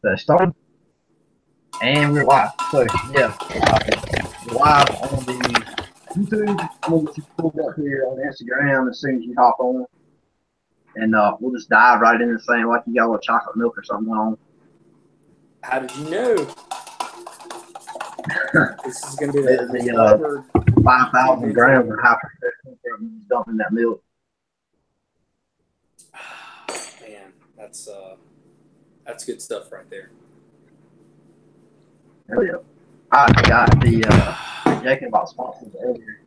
the stone, and we're live. So yeah, we're live on the YouTube. We'll get you pulled up here on Instagram as soon as you hop on, and we'll just dive right into this thing like you got a little chocolate milk or something on. How did you know? This is going to be the 5,000 grams of high fructose dumping that milk. Man, that's good stuff right there. Hell yeah. I got the joking about sponsors earlier,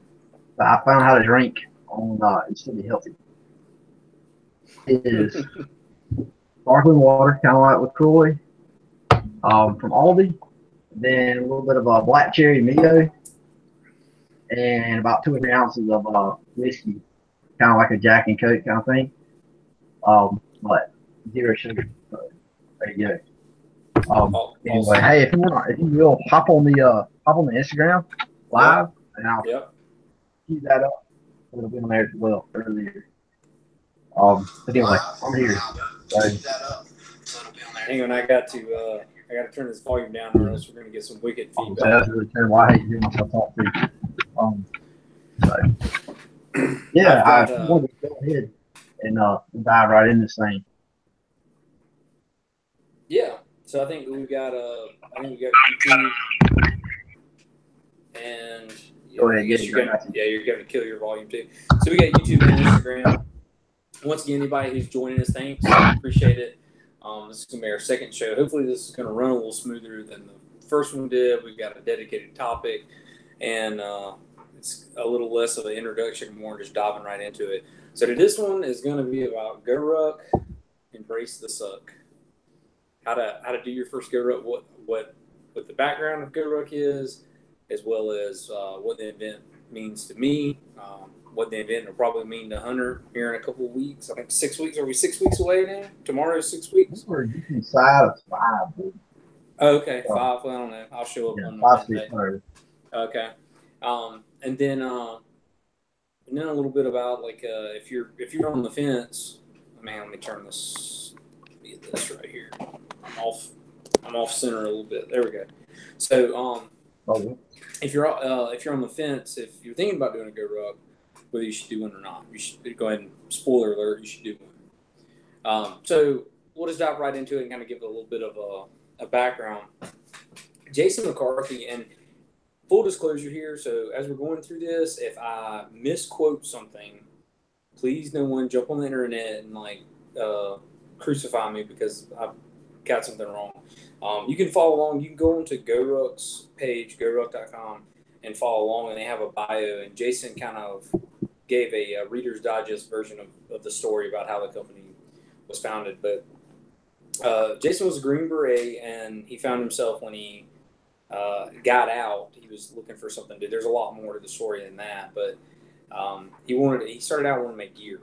but I found how to drink on it should be healthy. It is sparkling water, kind of like LaCroix, from Aldi, then a little bit of black cherry Mio, and about 2 or 3 ounces of whiskey, kind of like a Jack and Coke kind of thing. But 0 sugar. So there you go. Anyway, hey, if you will, hop on the Instagram live, and I'll keep that up. It'll be on there as well earlier. But anyway, I'm here. Hang on, I got to turn this volume down, or else we're going to get some wicked feedback. That's really terrible. I hate hearing myself talk to you. Yeah, I want to go ahead and dive right in this thing. Yeah. So I think we got YouTube, and go ahead, you're going to kill your volume too. So we got YouTube and Instagram. Once again, anybody who's joining us, thanks. Appreciate it. This is going to be our second show. Hopefully, this is going to run a little smoother than the first one did. We've got a dedicated topic, and it's a little less of an introduction, more just diving right into it. So this one is going to be about Goruck, embrace the suck. How to do your first Goruck, what the background of Goruck is, as well as what the event means to me, what the event will probably mean to Hunter here in a couple of weeks. I think 6 weeks. Are we 6 weeks away now? Tomorrow is 6 weeks? We're inside of 5. Dude. Oh, okay, 5. Well, I don't know. I'll show up on Monday. Okay. And then a little bit about if you're on the fence. Man, let me turn this. Get this right here. I'm off center a little bit. There we go. So if you're on the fence, if you're thinking about doing a Goruck, whether you should do one or not, you should go ahead and spoiler alert. You should do one. So we'll just dive right into it and kind of give it a little bit of a background. Jason McCarthy, and full disclosure here. So as we're going through this, if I misquote something, please no one jump on the internet and crucify me because I've got something wrong. You can follow along. You can go onto Goruck's page, goruck.com, and follow along, and they have a bio. And Jason kind of gave a Reader's Digest version of the story about how the company was founded. But Jason was a Green Beret, and he found himself when he got out, he was looking for something to do. There's a lot more to the story than that, but he started out wanting to make gear.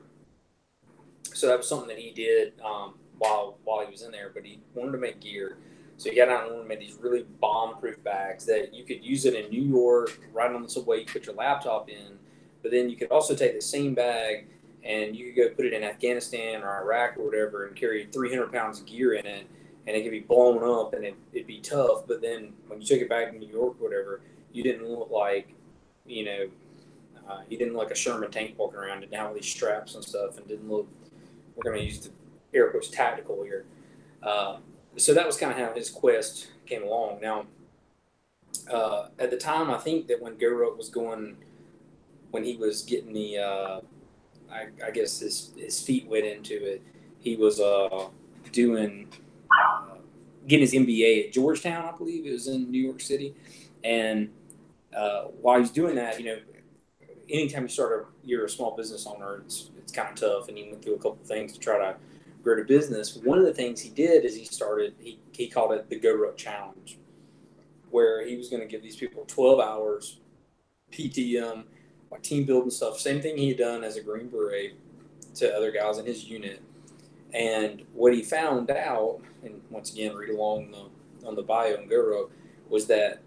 So that was something that he did while he was in there, but he wanted to make gear. So he got out and made these really bomb-proof bags that you could use it in New York, right on the subway, you put your laptop in, but then you could also take the same bag and you could go put it in Afghanistan or Iraq or whatever and carry 300 pounds of gear in it, and it could be blown up and it'd be tough, but then when you took it back to New York or whatever, you didn't look like, you didn't look like a Sherman tank walking around, didn't have all these straps and stuff, and didn't look, we're going to use the air quotes tactical here. So that was kind of how his quest came along. Now, at the time, I think that when Goruck was going, when he was getting the, I guess his feet wet into it, he was getting his MBA at Georgetown, I believe. It was in New York City. And while he was doing that, anytime you're a small business owner, it's kind of tough, and he went through a couple of things to try to grow the business. One of the things he did is he called it the Goruck Challenge, where he was going to give these people 12 hours PTM, team building stuff, same thing he had done as a Green Beret to other guys in his unit. And what he found out, and once again, read along on the bio in Goruck, was that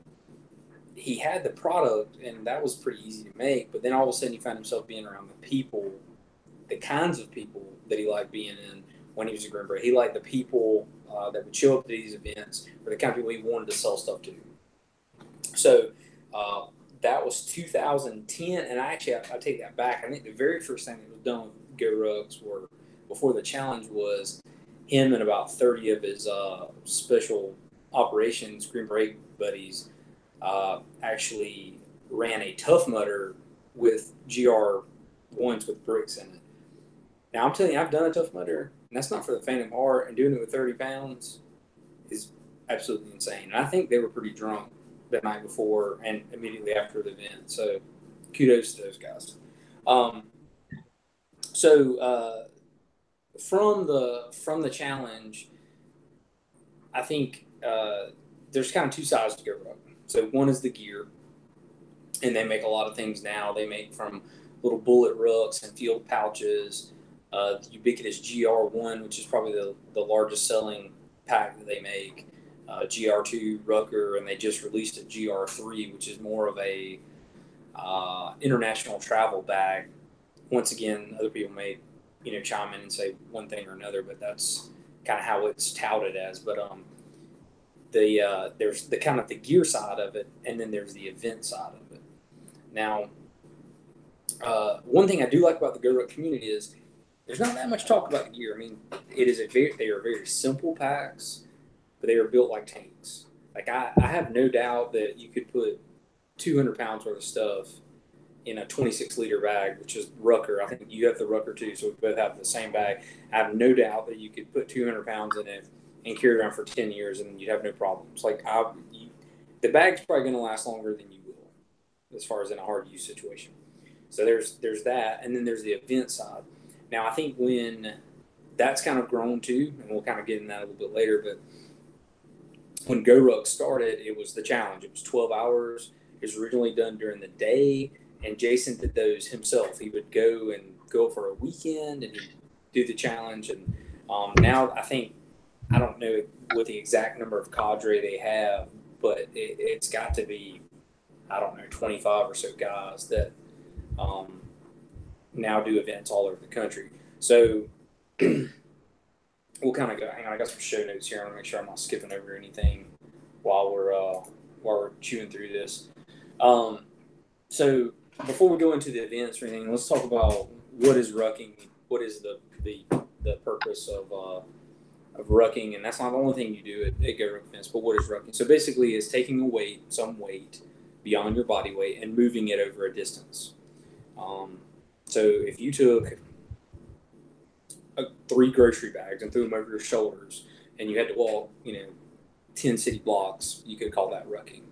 he had the product, and that was pretty easy to make, but then all of a sudden he found himself being around the kinds of people that he liked being in, when he was a Green Beret. He liked the people that would show up to these events were the kind of people he wanted to sell stuff to. So that was 2010, and I take that back. I think the very first thing that was done with Gorucks were before the challenge was him and about 30 of his special operations Green Beret buddies actually ran a Tough Mudder with GR ones with bricks in it. Now I'm telling you, I've done a Tough Mudder, and that's not for the faint of heart. And doing it with 30 pounds is absolutely insane. And I think they were pretty drunk the night before and immediately after the event. So kudos to those guys. From the challenge, I think there's kind of two sides to Goruck. So one is the gear, and they make a lot of things now. They make from little bullet rucks and field pouches. The ubiquitous GR1, which is probably the largest selling pack that they make. GR2 Rucker, and they just released a GR3, which is more of a international travel bag. Once again, other people may chime in and say one thing or another, but that's kind of how it's touted as. But there's the kind of the gear side of it, and then there's the event side of it. Now, one thing I do like about the Goruck community is there's not that much talk about the gear. I mean, they are very simple packs, but they are built like tanks. Like I have no doubt that you could put 200 pounds worth of stuff in a 26-liter bag, which is Rucker. I think you have the Rucker too, so we both have the same bag. I have no doubt that you could put 200 pounds in it and carry it around for 10 years and you'd have no problems. The bag's probably going to last longer than you will, as far as in a hard use situation. So there's that, and then there's the event side. Now, I think when that's kind of grown too, and we'll kind of get in that a little bit later, but when Goruck started, it was the challenge. It was 12 hours. It was originally done during the day, and Jason did those himself. He would go for a weekend, and he'd do the challenge. And now I don't know what the exact number of cadre they have, but it's got to be, 25 or so guys that now do events all over the country. So we'll kind of go. Hang on, I got some show notes here. I want to make sure I'm not skipping over anything while we're chewing through this. So before we go into the events or anything, let's talk about what is rucking. What is the purpose of rucking? And that's not the only thing you do at Goruck events, but what is rucking? So basically, it's taking some weight beyond your body weight and moving it over a distance. So if you took 3 grocery bags and threw them over your shoulders, and you had to walk, 10 city blocks, you could call that rucking.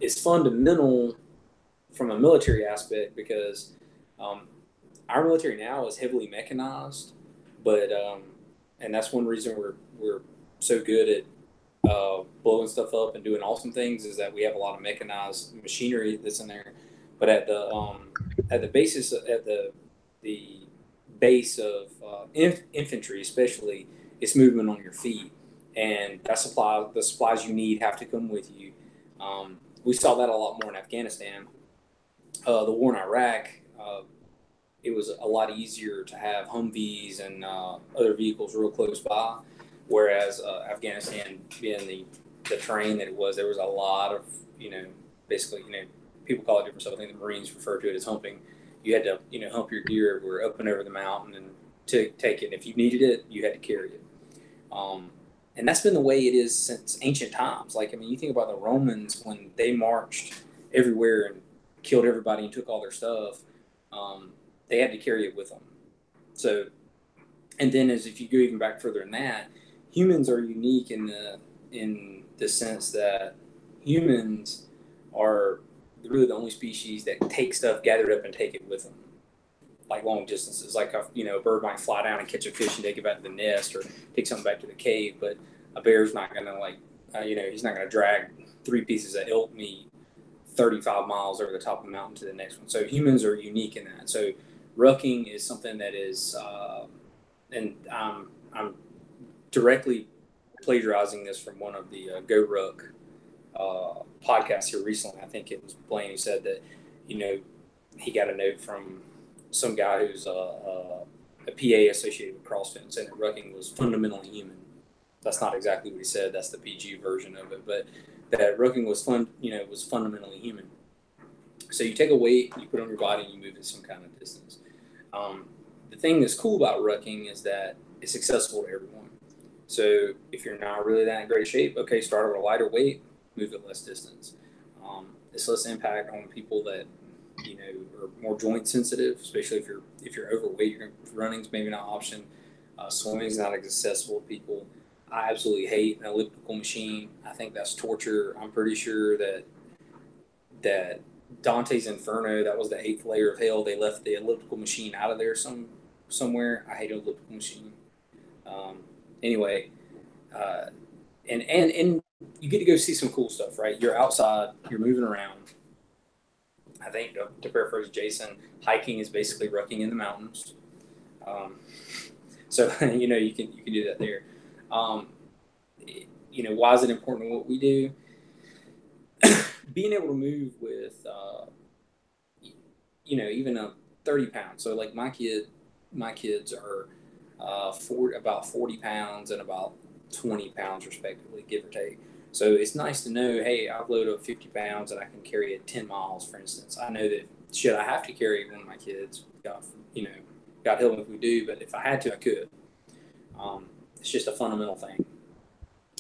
It's fundamental from a military aspect because our military now is heavily mechanized, but and that's one reason we're so good at blowing stuff up and doing awesome things is that we have a lot of mechanized machinery that's in there. But at the base of infantry, especially, it's movement on your feet, and the supplies you need have to come with you. We saw that a lot more in Afghanistan. The war in Iraq, it was a lot easier to have Humvees and other vehicles real close by, whereas Afghanistan being the terrain that it was, there was a lot of, basically, people call it different stuff. I think the Marines refer to it as humping. You had to, hump your gear everywhere, up and over the mountain, and to take it. If you needed it, you had to carry it. And that's been the way it is since ancient times. You think about the Romans when they marched everywhere and killed everybody and took all their stuff. They had to carry it with them. So, and then if you go even back further than that, humans are unique in the sense that humans are really the only species that take stuff gathered up and take it with them, like long distances. Like a bird might fly down and catch a fish and take it back to the nest or take something back to the cave, but a bear's not gonna he's not gonna drag 3 pieces of elk meat 35 miles over the top of the mountain to the next one. So humans are unique in that. So rucking is something that is, and I'm directly plagiarizing this from one of the Goruck podcast here recently. I think it was Blaine who said that, he got a note from some guy who's a PA associated with CrossFit and saying that rucking was fundamentally human. That's not exactly what he said. That's the PG version of it, but that rucking was was fundamentally human. So you take a weight, you put it on your body, and you move it some kind of distance. The thing that's cool about rucking is that it's accessible to everyone. So if you're not really that in great shape, okay, start with a lighter weight, move it less distance. It's less impact on people that are more joint sensitive, especially if you're overweight. Running's maybe not an option. Swimming's not accessible to people. I absolutely hate an elliptical machine. I think that's torture. I'm pretty sure that Dante's Inferno, that was the 8th layer of hell. They left the elliptical machine out of there somewhere. I hate an elliptical machine. Anyway, and you get to go see some cool stuff, right? You're outside, you're moving around. I think, to paraphrase Jason, hiking is basically rucking in the mountains. So you can do that there. Why is it important in what we do? Being able to move with, even a 30 pounds. So like my kids are about 40 pounds and about 20 pounds respectively, give or take. So it's nice to know, hey, I've loaded up 50 pounds and I can carry it 10 miles, for instance. I know that should I have to carry one of my kids, God help if we do, but if I had to, I could. It's just a fundamental thing.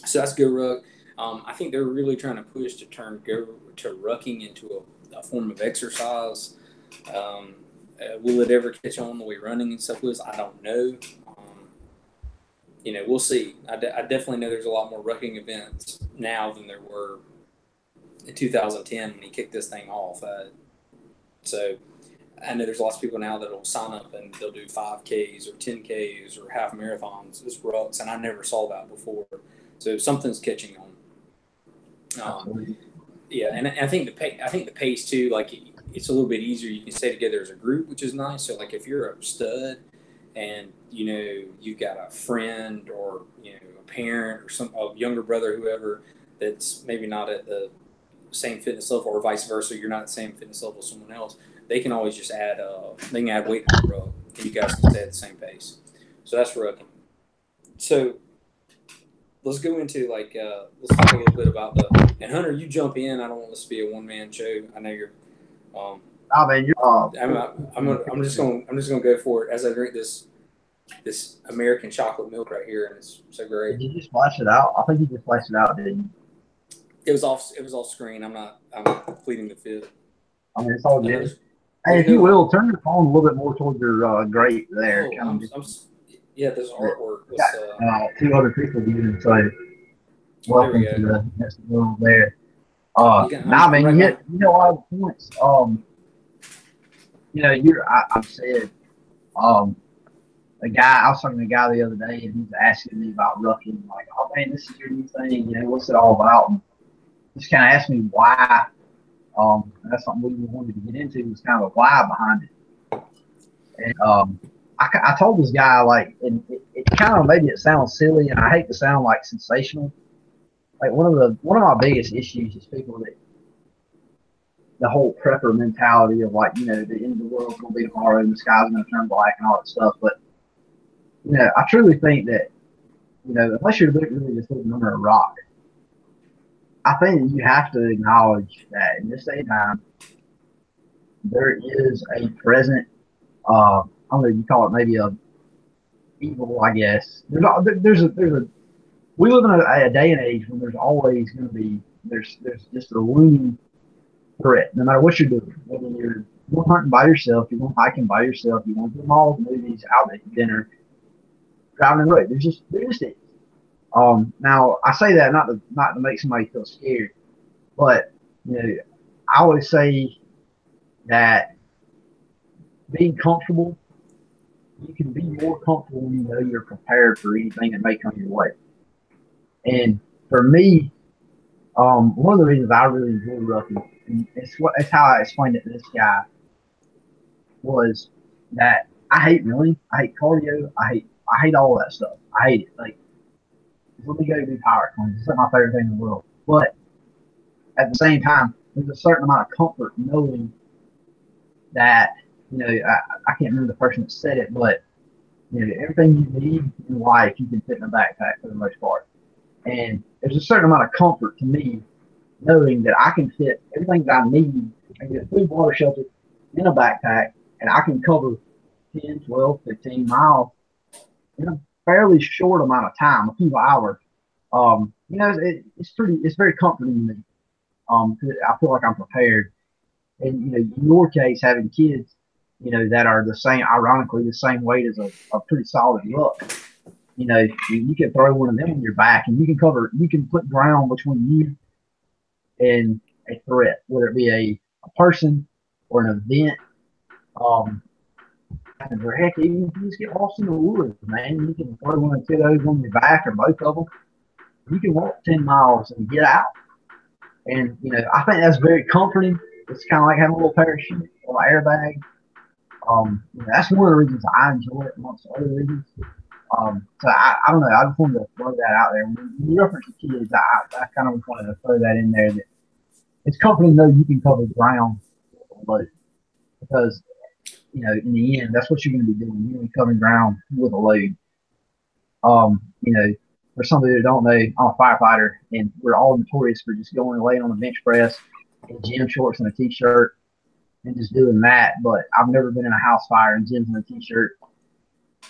So that's Goruck. I think they're really trying to push to turn rucking into a form of exercise. Will it ever catch on the way running and stuff was? I don't know. We'll see. I definitely know there's a lot more rucking events now than there were in 2010 when he kicked this thing off. So I know there's lots of people now that will sign up and they'll do 5Ks or 10Ks or half marathons as rucks, and I never saw that before. So something's catching on. Yeah, and I think the pace too. Like it's a little bit easier. You can stay together as a group, which is nice. So like if you're a stud and you've got a friend or a parent or a younger brother, whoever that's maybe not at the same fitness level, or vice versa, you're not at the same fitness level as someone else, they can always just add weight to the ruck, and you guys can stay at the same pace. So that's rucking. So let's go into let's talk a little bit about and Hunter, you jump in. I don't want this to be a one-man show. I know you're. I'm just gonna go for it as I drink this American chocolate milk right here, and it's so great. Did you just flash it out? I think you just flashed it out, didn't you? It was off screen. I'm pleading the fifth. I mean, it's all good. Hey, if you will, turn your phone a little bit more towards your grate there. This artwork. Two other people do so. Welcome to the next world there. Man, you hit a lot of points. I've said, I was talking to a guy the other day, and he was asking me about rucking, like, oh man, this is your new thing, what's it all about? And he just kind of asked me why. That's something we wanted to get into, was kind of a why behind it. And I told this guy, like, and it kind of maybe it sounds silly, and I hate to sound like sensational. Like one of my biggest issues is people that the whole prepper mentality of like, the end of the world's gonna be tomorrow and the sky's gonna turn black and all that stuff. But I truly think that unless you're really just living under a rock, I think that you have to acknowledge that in this day and time there is a present I don't know, you call it maybe a evil, I guess. We live in a day and age when there's always going to be there's just a looming threat, no matter what you're doing. Whether you're going hunting by yourself, you're going hiking by yourself, you want to do malls, movies, out at dinner, driving the road. There just is. Now I say that not to make somebody feel scared, but I always say that being comfortable, you can be more comfortable when you're prepared for anything that may come your way. And for me, one of the reasons I really enjoy rucking, and it's how I explained it to this guy, was that I hate running, I hate cardio, I hate all that stuff. I hate it. Like, let me go do power cleans. It's like my favorite thing in the world. But at the same time, there's a certain amount of comfort knowing that, I can't remember the person that said it, but everything you need in life you can fit in a backpack for the most part. And there's a certain amount of comfort to me knowing that I can fit everything that I need and get food, water, shelter in a backpack, and I can cover 10, 12, 15 miles in a fairly short amount of time, a few hours. It's very comforting to me. 'Cause I feel like I'm prepared. And, in your case, having kids, that are ironically, the same weight as a pretty solid ruck, you can throw one of them on your back and you can put ground between you and a threat, whether it be a person or an event. Um, or heck, even if you just get lost in the woods, man, you can throw one of those on your back or both of them. You can walk 10 miles and get out. And, I think that's very comforting. It's kind of like having a little parachute or an airbag. That's one of the reasons I enjoy it amongst other reasons. So I don't know. I just wanted to throw that out there. When you reference the kids, I kind of wanted to throw that in there. That it's comforting though you can cover ground with, because in the end that's what you're going to be doing. You're going to be covering ground with a load. Um, you know, for somebody that don't know, I'm a firefighter, and we're all notorious for just going and laying on a bench press in gym shorts and a t-shirt and just doing that. But I've never been in a house fire in gyms and a t-shirt,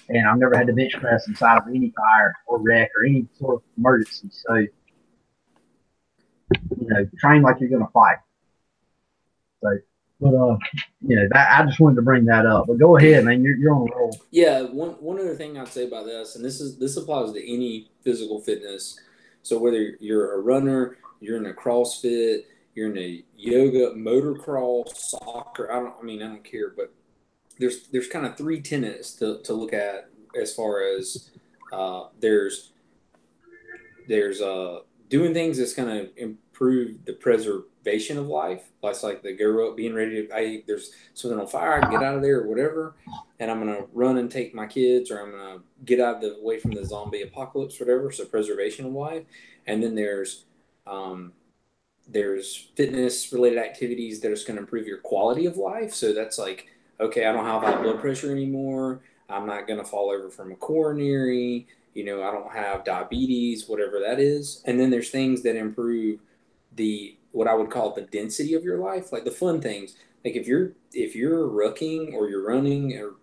and I've never had to bench press inside of any fire or wreck or any sort of emergency. So, train like you're going to fight. So, but that I just wanted to bring that up. But go ahead, man. You're on a roll. Yeah. One other thing I'd say about this, and this applies to any physical fitness. So whether you're a runner, you're in a CrossFit, you're in a yoga, motocross, soccer. I don't care, but there's kind of three tenets to look at as far as there's doing things that's going to improve the preservation of life. That's like the Goruck, being ready to, hey, there's something on fire, I can get out of there or whatever, and I'm going to run and take my kids, or I'm going to get out of the way from the zombie apocalypse, whatever. So preservation of life. And then there's fitness related activities that are going to improve your quality of life. So that's like, okay, I don't have high blood pressure anymore. I'm not going to fall over from a coronary. I don't have diabetes, whatever that is. And then there's things that improve what I would call the density of your life, like the fun things. Like if you're rucking or you're running, or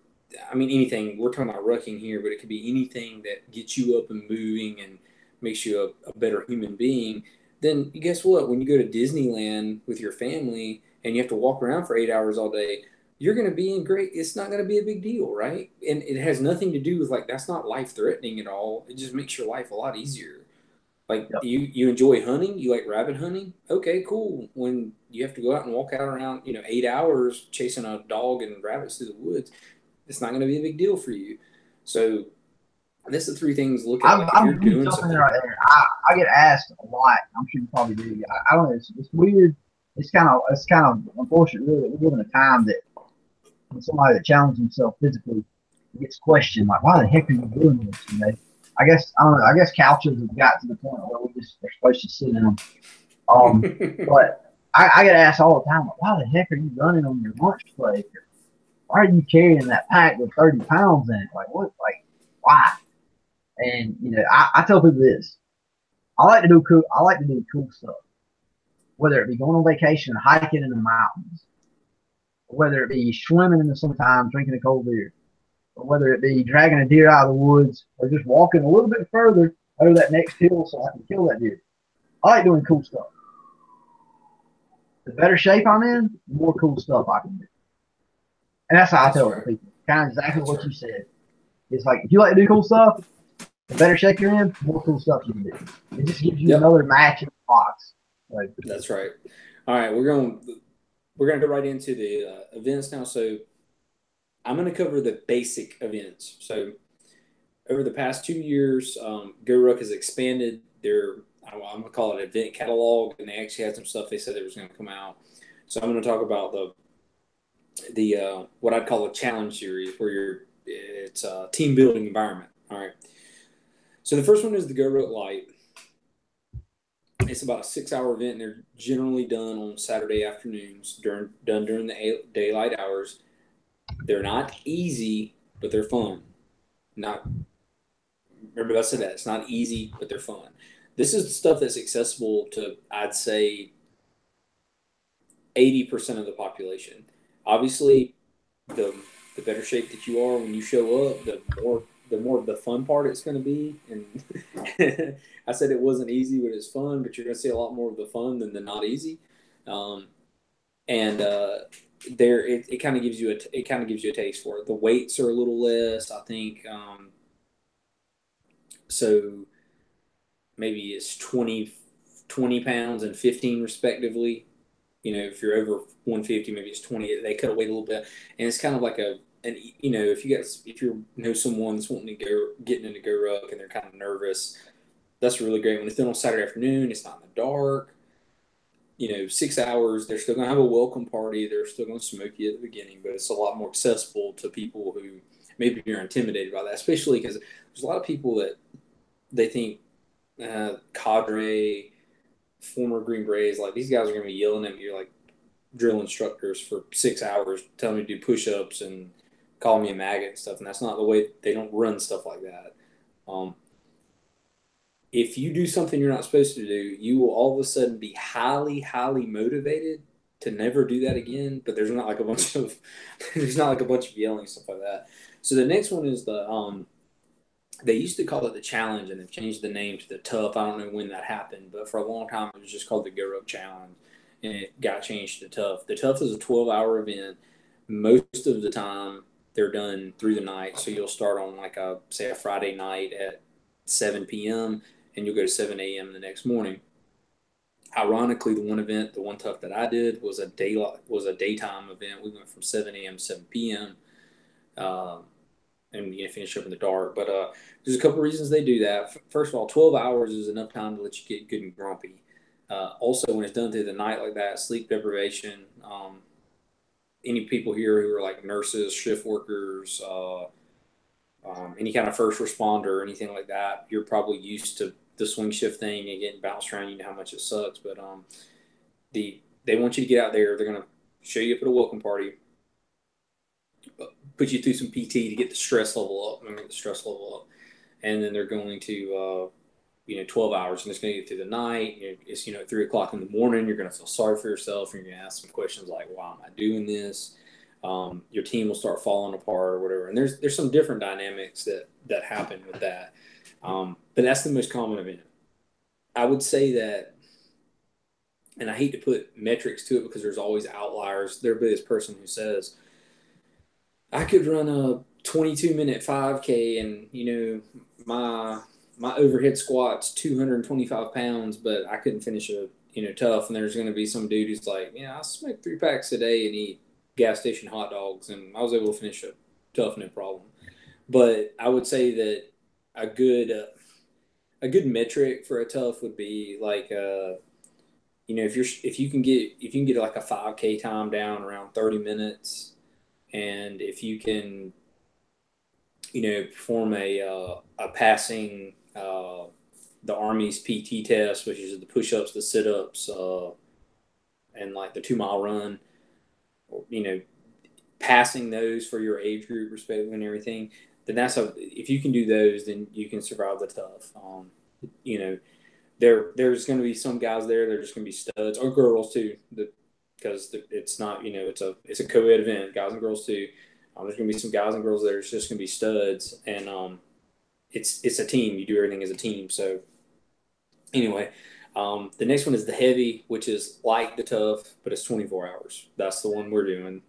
anything. We're talking about rucking here, but it could be anything that gets you up and moving and makes you a better human being. Then guess what? When you go to Disneyland with your family and you have to walk around for 8 hours all day, you're going to be in great. It's not going to be a big deal, right? And it has nothing to do with that's not life threatening at all. It just makes your life a lot easier. Like Yep. you enjoy hunting, you like rabbit hunting. Okay, cool. When you have to go out and walk out around 8 hours chasing a dog and rabbits through the woods, it's not going to be a big deal for you. So that's the three things to look at. Like if you're doing something right there. I get asked a lot. I'm sure you probably do. I don't know. It's weird. It's kind of unfortunate. Really, we live in a time that when somebody that challenges himself physically gets questioned, like, "Why the heck are you doing this?" I guess I don't know. I guess couches have got to the point where we just are supposed to sit in them. But I get asked all the time, like, "Why the heck are you running on your lunch break? Why are you carrying that pack with 30 pounds in it? Like what? Like why?" And I tell people this: I like to do cool stuff, whether it be going on vacation, hiking in the mountains, whether it be swimming in the summertime, drinking a cold beer, or whether it be dragging a deer out of the woods, or just walking a little bit further over that next hill so I can kill that deer. I like doing cool stuff. The better shape I'm in, the more cool stuff I can do. And that's how I tell people. Kind of exactly what you said. It's like, if you like to do cool stuff, the better shape you're in, the more cool stuff you can do. It just gives you another match in the box. That's right. All right, we're going to go right into the events now. So I'm going to cover the basic events. So over the past 2 years, Goruck has expanded their, I'm going to call it event catalog, and they actually had some stuff they said that was going to come out. So I'm going to talk about the what I'd call a challenge series, where it's a team building environment. All right. So the first one is the Goruck Light. It's about a 6-hour event, and they're generally done on Saturday afternoons, done during the daylight hours. They're not easy, but they're fun. not remember I said that it's not easy, but they're fun. This is stuff that's accessible to, I'd say, 80% of the population. Obviously, the the better shape that you are when you show up, the more of the fun part it's going to be. And I said it wasn't easy, but it's fun. But you're going to see a lot more of the fun than the not easy. Um, and there, it kind of gives you a taste for it. The weights are a little less, I think. So maybe it's 20 pounds and 15 respectively. If you're over 150, maybe it's 20. They cut away a little bit, and it's kind of like if you know someone that's wanting to go getting into Goruck and they're kind of nervous, that's really great. When it's done on Saturday afternoon, it's not in the dark. 6 hours. They're still gonna have a welcome party. They're still gonna smoke you at the beginning, but it's a lot more accessible to people who maybe you're intimidated by that, especially because there's a lot of people that they think cadre, former Green Berets, like these guys are gonna be yelling at me. You're like drill instructors for 6 hours telling me to do push-ups and call me a maggot and stuff, and that's not the way. They don't run stuff like that. Um, if you do something you're not supposed to do, you will all of a sudden be highly, highly motivated to never do that again. But there's not like a bunch of yelling and stuff like that. So the next one is they used to call it the challenge, and they've changed the name to the tough. I don't know when that happened, but for a long time it was just called the Goruck Challenge, and it got changed to tough. The tough is a 12-hour event. Most of the time they're done through the night, so you'll start on like a Friday night at 7 p.m. and you'll go to 7 a.m. the next morning. Ironically, the one tough that I did was a daytime event. We went from 7 a.m. to 7 p.m. And finish up in the dark. But there's a couple of reasons they do that. First of all, 12 hours is enough time to let you get good and grumpy. Also, when it's done through the night like that, sleep deprivation. Any people here who are like nurses, shift workers, any kind of first responder or anything like that, you're probably used to the swing shift thing and getting bounced around. You know how much it sucks. But they want you to get out there. They're gonna show you up at a welcome party, put you through some PT to get the stress level up. And then they're going to 12 hours, and it's going to get through the night. It's at 3 o'clock in the morning. You're going to feel sorry for yourself, and you're going to ask some questions like, "Why am I doing this?" Your team will start falling apart or whatever. And there's some different dynamics that happen with that. But that's the most common event. I would say that, and I hate to put metrics to it because there's always outliers. There'll be this person who says, I could run a 22-minute 5K, and my overhead squat's 225 pounds, but I couldn't finish a tough. And there's going to be some dude who's like, yeah, I smoke 3 packs a day and eat gas station hot dogs, and I was able to finish a tough, no problem. But I would say that a good a good metric for a tough would be like if you can get like a 5K time down around 30 minutes, and if you can perform a passing the Army's PT test, which is the push-ups, the sit-ups, and like the 2 mile run, passing those for your age group, respectively, and everything. Then if you can do those, then you can survive the tough. You know, there's going to be some guys there. They're just going to be studs, or girls too, because it's not it's a co-ed event, guys and girls too. There's going to be some guys and girls there. It's just going to be studs, and it's a team. You do everything as a team. So anyway, the next one is the heavy, which is like the tough, but it's 24 hours. That's the one we're doing.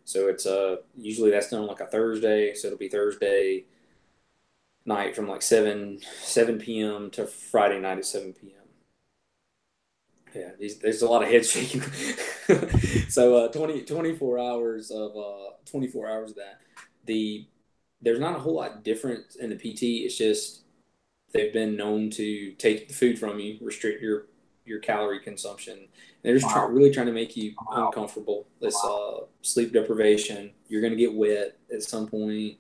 So it's usually that's done on like a Thursday. So it'll be Thursday night from like 7 p.m. to Friday night at 7 p.m. Yeah, there's a lot of head shaking. So 24 hours of 24 hours of that. There's not a whole lot different in the PT. It's just they've been known to take the food from you, restrict your calorie consumption. They're just really trying to make you uncomfortable. This sleep deprivation. You're going to get wet at some point.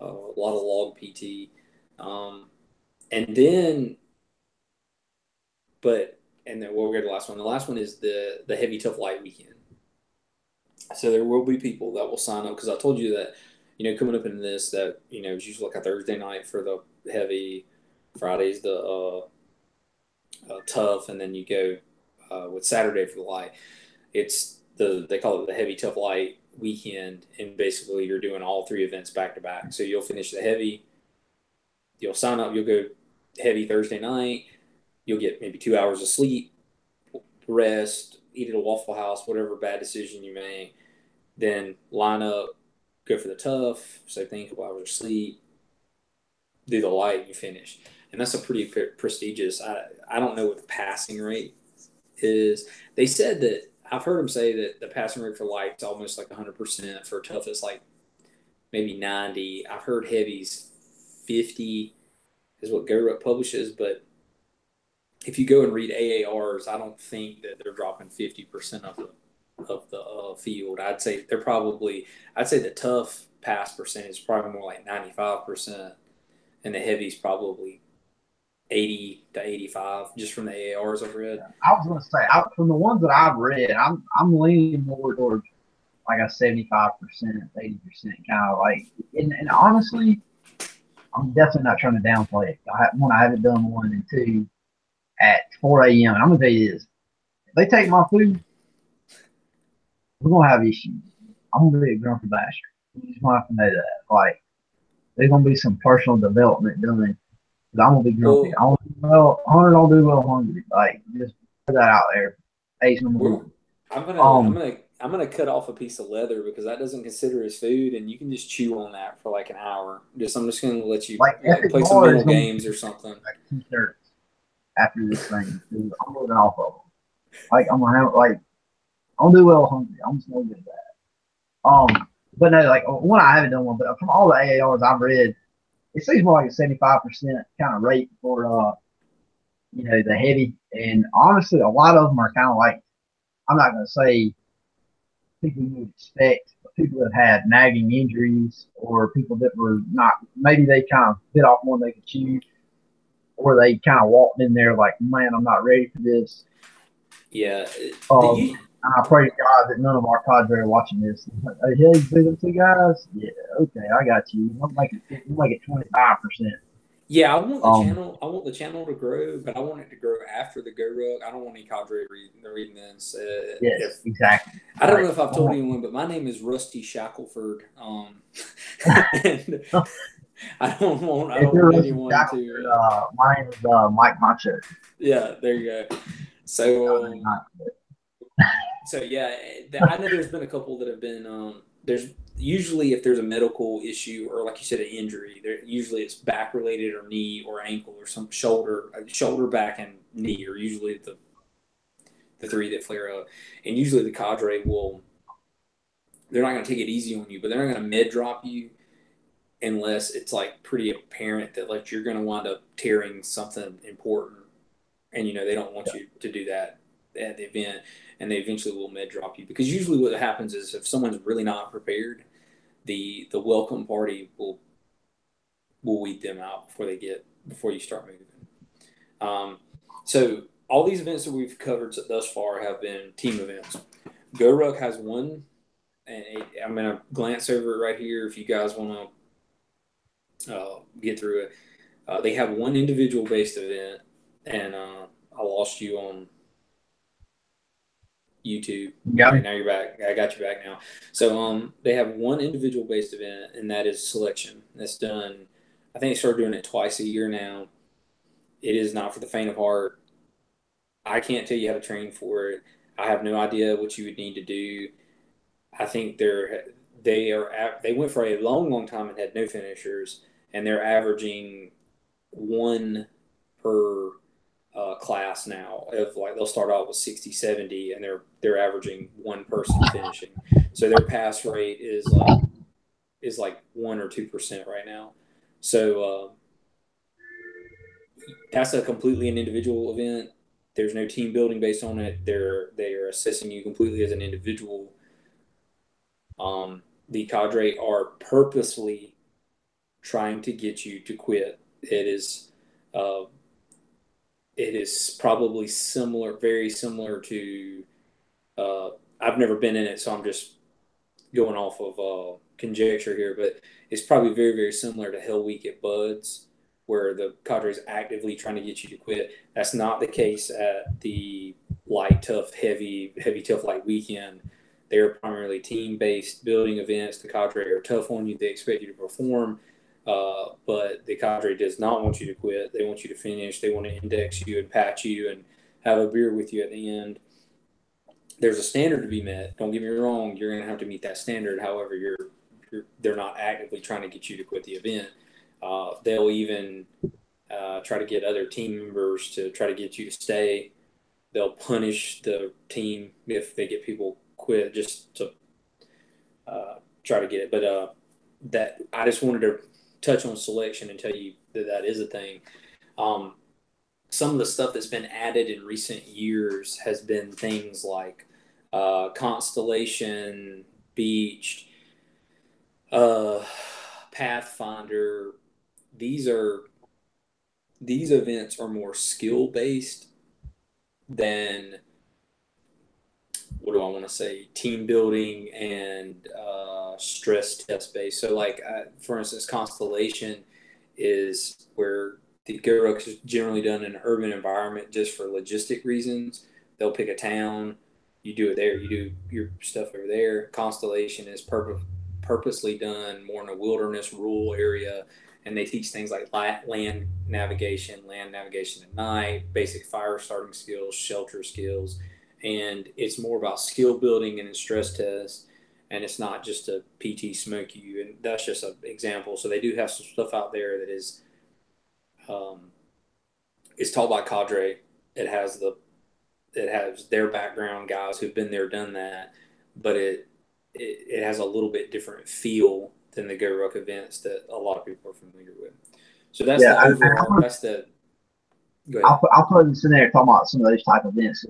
A lot of log PT, and then we'll get to the last one. The last one is the heavy tough light weekend. So there will be people that will sign up because I told you that coming up into this, that it's usually like a Thursday night for the heavy, Friday's the tough, and then you go with Saturday for the light. It's they call it the heavy tough light weekend, and basically you're doing all three events back to back. So you'll finish the heavy, you'll sign up, you'll go heavy Thursday night, you'll get maybe 2 hours of sleep, rest, eat at a Waffle House, whatever bad decision you make, then line up, go for the tough, same thing, a couple hours of sleep, do the light, you finish. And that's a pretty prestigious. I don't know what the passing rate is. They said that I've heard them say that the passing rate for light is almost like 100%. For tough, it's like maybe 90. I've heard heavies 50 is what Goruck publishes, but if you go and read AARs, I don't think that they're dropping 50% of the field. I'd say the tough pass percentage is probably more like 95%, and the heavy's probably 80 to 85, just from the AARs I've read. I was going to say, from the ones that I've read, I'm leaning more towards like a 75%, 80% kind of like. And honestly, I'm definitely not trying to downplay it. I haven't done one, and two, at 4 a.m. And I'm going to tell you this: if they take my food, we're going to have issues. I'm going to be a grumpy bastard. You just want to know that. Like, there's going to be some personal development done. I'm gonna be grumpy. Hunter don't do well hungry. Like, just put that out there. I'm gonna cut off a piece of leather because that doesn't consider as food, and you can just chew on that for like an hour. I'm just gonna let you play some mental games or something. Like T-shirts after this thing. I'm moving off of them. Like, I'm gonna have I don't do well hungry. I'm just gonna get that. But no, like one I haven't done one, but from all the AARs I've read, it seems more like a 75% kind of rate for the heavy. And honestly, a lot of them are kind of like, I'm not going to say people you would expect, but people that had nagging injuries, or people that were not, maybe they kind of bit off more than they could chew, or they kind of walked in there like, man, I'm not ready for this. Yeah. I pray to God that none of our cadre are watching this. Hey, you see them two guys? Yeah, okay, I got you. We'll make it 25%. Yeah, I want the channel to grow, but I want it to grow after the Goruck. I don't want any cadre reading this. Yes, exactly. I don't know if I've told anyone, but my name is Rusty Shackelford. And I don't want anyone to. My name is Mike Macho. Yeah, there you go. So, yeah, I know there's been a couple that have been. There's usually, if there's a medical issue or, like you said, an injury, usually it's back related or knee or ankle or some shoulder, back, and knee are usually the three that flare up. And usually the cadre they're not going to take it easy on you, but they're not going to med drop you unless it's like pretty apparent that like you're going to wind up tearing something important, and they don't want you to do that at the event, and they eventually will med drop you, because usually what happens is if someone's really not prepared, the welcome party will weed them out before you start moving. So all these events that we've covered thus far have been team events. Goruck has one, and I'm going to glance over it right here if you guys want to get through it. They have one individual based event, and I lost you on YouTube. Yeah. Right, now you're back. I got you back now. So they have one individual based event, and that is selection. That's done. I think they started doing it twice a year now. It is not for the faint of heart. I can't tell you how to train for it. I have no idea what you would need to do. I think they went for a long time and had no finishers, and they're averaging one per class now. Of like, they'll start out with 60, 70, and they're averaging one person finishing. So their pass rate is like 1 or 2% right now. So that's a completely an individual event. There's no team building based on it. They are assessing you completely as an individual. The cadre are purposely trying to get you to quit. It is probably very similar to. I've never been in it, so I'm just going off of conjecture here, but it's probably very, very similar to Hell Week at Bud's, where the cadre is actively trying to get you to quit. That's not the case at the light, tough, heavy, tough, light weekend. They're primarily team-based building events. The cadre are tough on you. They expect you to perform, but the cadre does not want you to quit. They want you to finish. They want to index you and pat you and have a beer with you at the end. There's a standard to be met. Don't get me wrong. You're going to have to meet that standard. However, they're not actively trying to get you to quit the event. They'll even try to get other team members to try to get you to stay. They'll punish the team if they get people quit just to try to get it. But that I just wanted to touch on selection and tell you that is a thing. Some of the stuff that's been added in recent years has been things like Constellation, Beach, Pathfinder. These events are more skill based than, what do I want to say, team building and stress test based. So like, for instance, Constellation is where the Goruck is generally done in an urban environment just for logistic reasons. They'll pick a town, you do it there, you do your stuff over there. Constellation is purposely done more in a wilderness, rural area, and they teach things like land navigation at night, basic fire starting skills, shelter skills, and it's more about skill building and stress tests. And it's not just a PT smoke you, and that's just an example. So they do have some stuff out there that is it's taught by cadre. It has their background guys who've been there, done that, but it has a little bit different feel than the Goruck events that a lot of people are familiar with. So that's the overall. That's the. Go ahead. I'll put this in there talking about some of those type of events.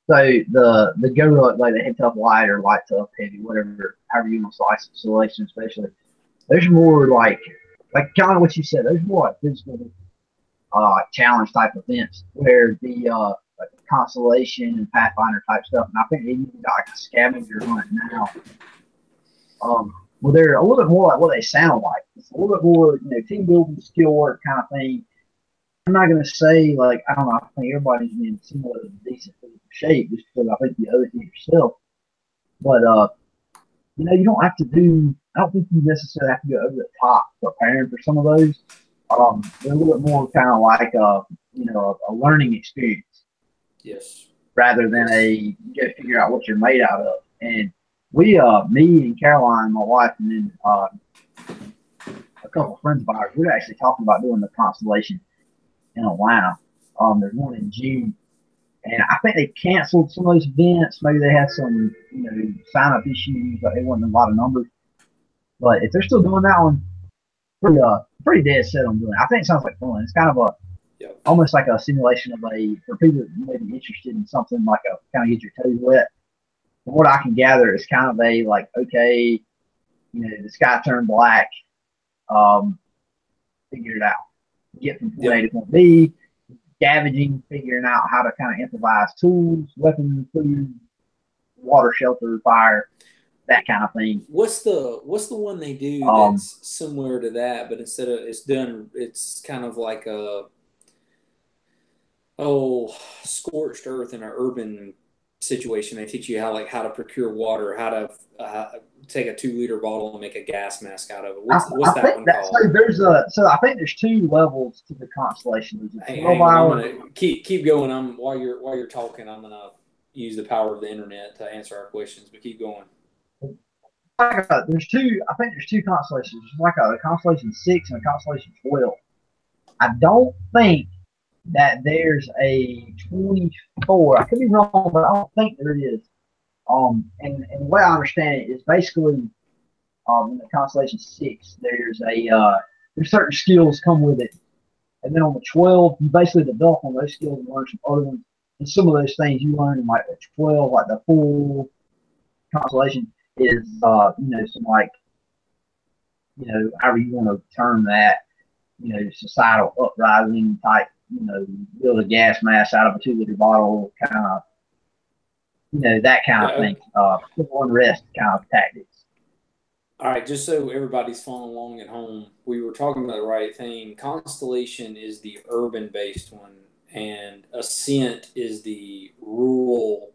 So the Goruck, like the head tough light or light tough heavy, whatever, however you want to slice selection, especially. There's more like kind of what you said. There's more like physical challenge type events where the like Constellation and Pathfinder type stuff, and I think even got like a scavenger hunt now. Well, they're a little bit more like what they sound like. It's a little bit more, team building, skill work kind of thing. I'm not going to say, like, I don't know, I think everybody's in similar decent shape just because I think you owe it to yourself. But, you don't have to do, I don't think you necessarily have to go over the top preparing for some of those. They're a little bit more kind of like, a learning experience. Yes. Rather than you got to figure out what you're made out of. And we, me and Caroline, my wife, and then a couple of friends of ours, we were actually talking about doing the Constellation in Atlanta. There's one in June, and I think they canceled some of those events. Maybe they had some, sign-up issues, but they wasn't a lot of numbers. But if they're still doing that one, pretty dead set on doing it. I think it sounds like fun. It's kind of almost like a simulation of for people that may be interested in something like a kind of get your toes wet. From what I can gather, it's kind of okay, the sky turned black, figure it out. Get from point A to point B, scavenging, figuring out how to kind of improvise tools, weapons, food, water, shelter, fire, that kind of thing. What's the one they do that's similar to that, but instead of it's kind of like scorched earth in an urban situation. They teach you how to procure water, how to take a 2-liter bottle and make a gas mask out of it. What's that one called? So I think there's 2 levels to the Constellation. Hang on, I'm gonna keep going. While you're talking, I'm gonna use the power of the internet to answer our questions. But keep going. There's 2. I think there's 2 Constellations. There's like a Constellation 6 and a Constellation 12. I don't think that there's a 24. I could be wrong, but I don't think there is. And the way I understand it is basically in the Constellation 6, there's certain skills come with it. And then on the 12, you basically develop on those skills and learn some other ones. And some of those things you learn in like the 12, like the full Constellation is, some like, however you want to term that, societal uprising type, build a gas mask out of a 2-liter bottle, kind of, that kind of thing. Civil unrest kind of tactics. All right, just so everybody's following along at home, we were talking about the right thing. Constellation is the urban-based one, and Ascent is the rural,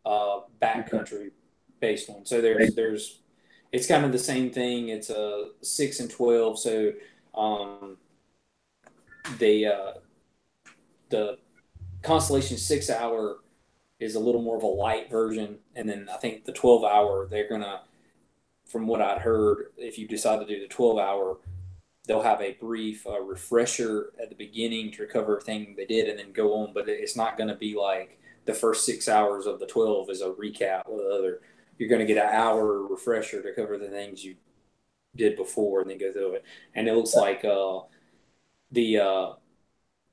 backcountry based one. So there's it's kind of the same thing. It's a 6 and 12. So um, the Constellation 6 hour is a little more of a light version, and then I think the 12 hour they're gonna, from what I'd heard, if you decide to do the 12 hour, they'll have a brief refresher at the beginning to cover everything they did, and then go on. But it's not going to be like the first 6 hours of the 12 is a recap of the other. You're going to get an hour refresher to cover the things you did before, and then go through it. And it looks like the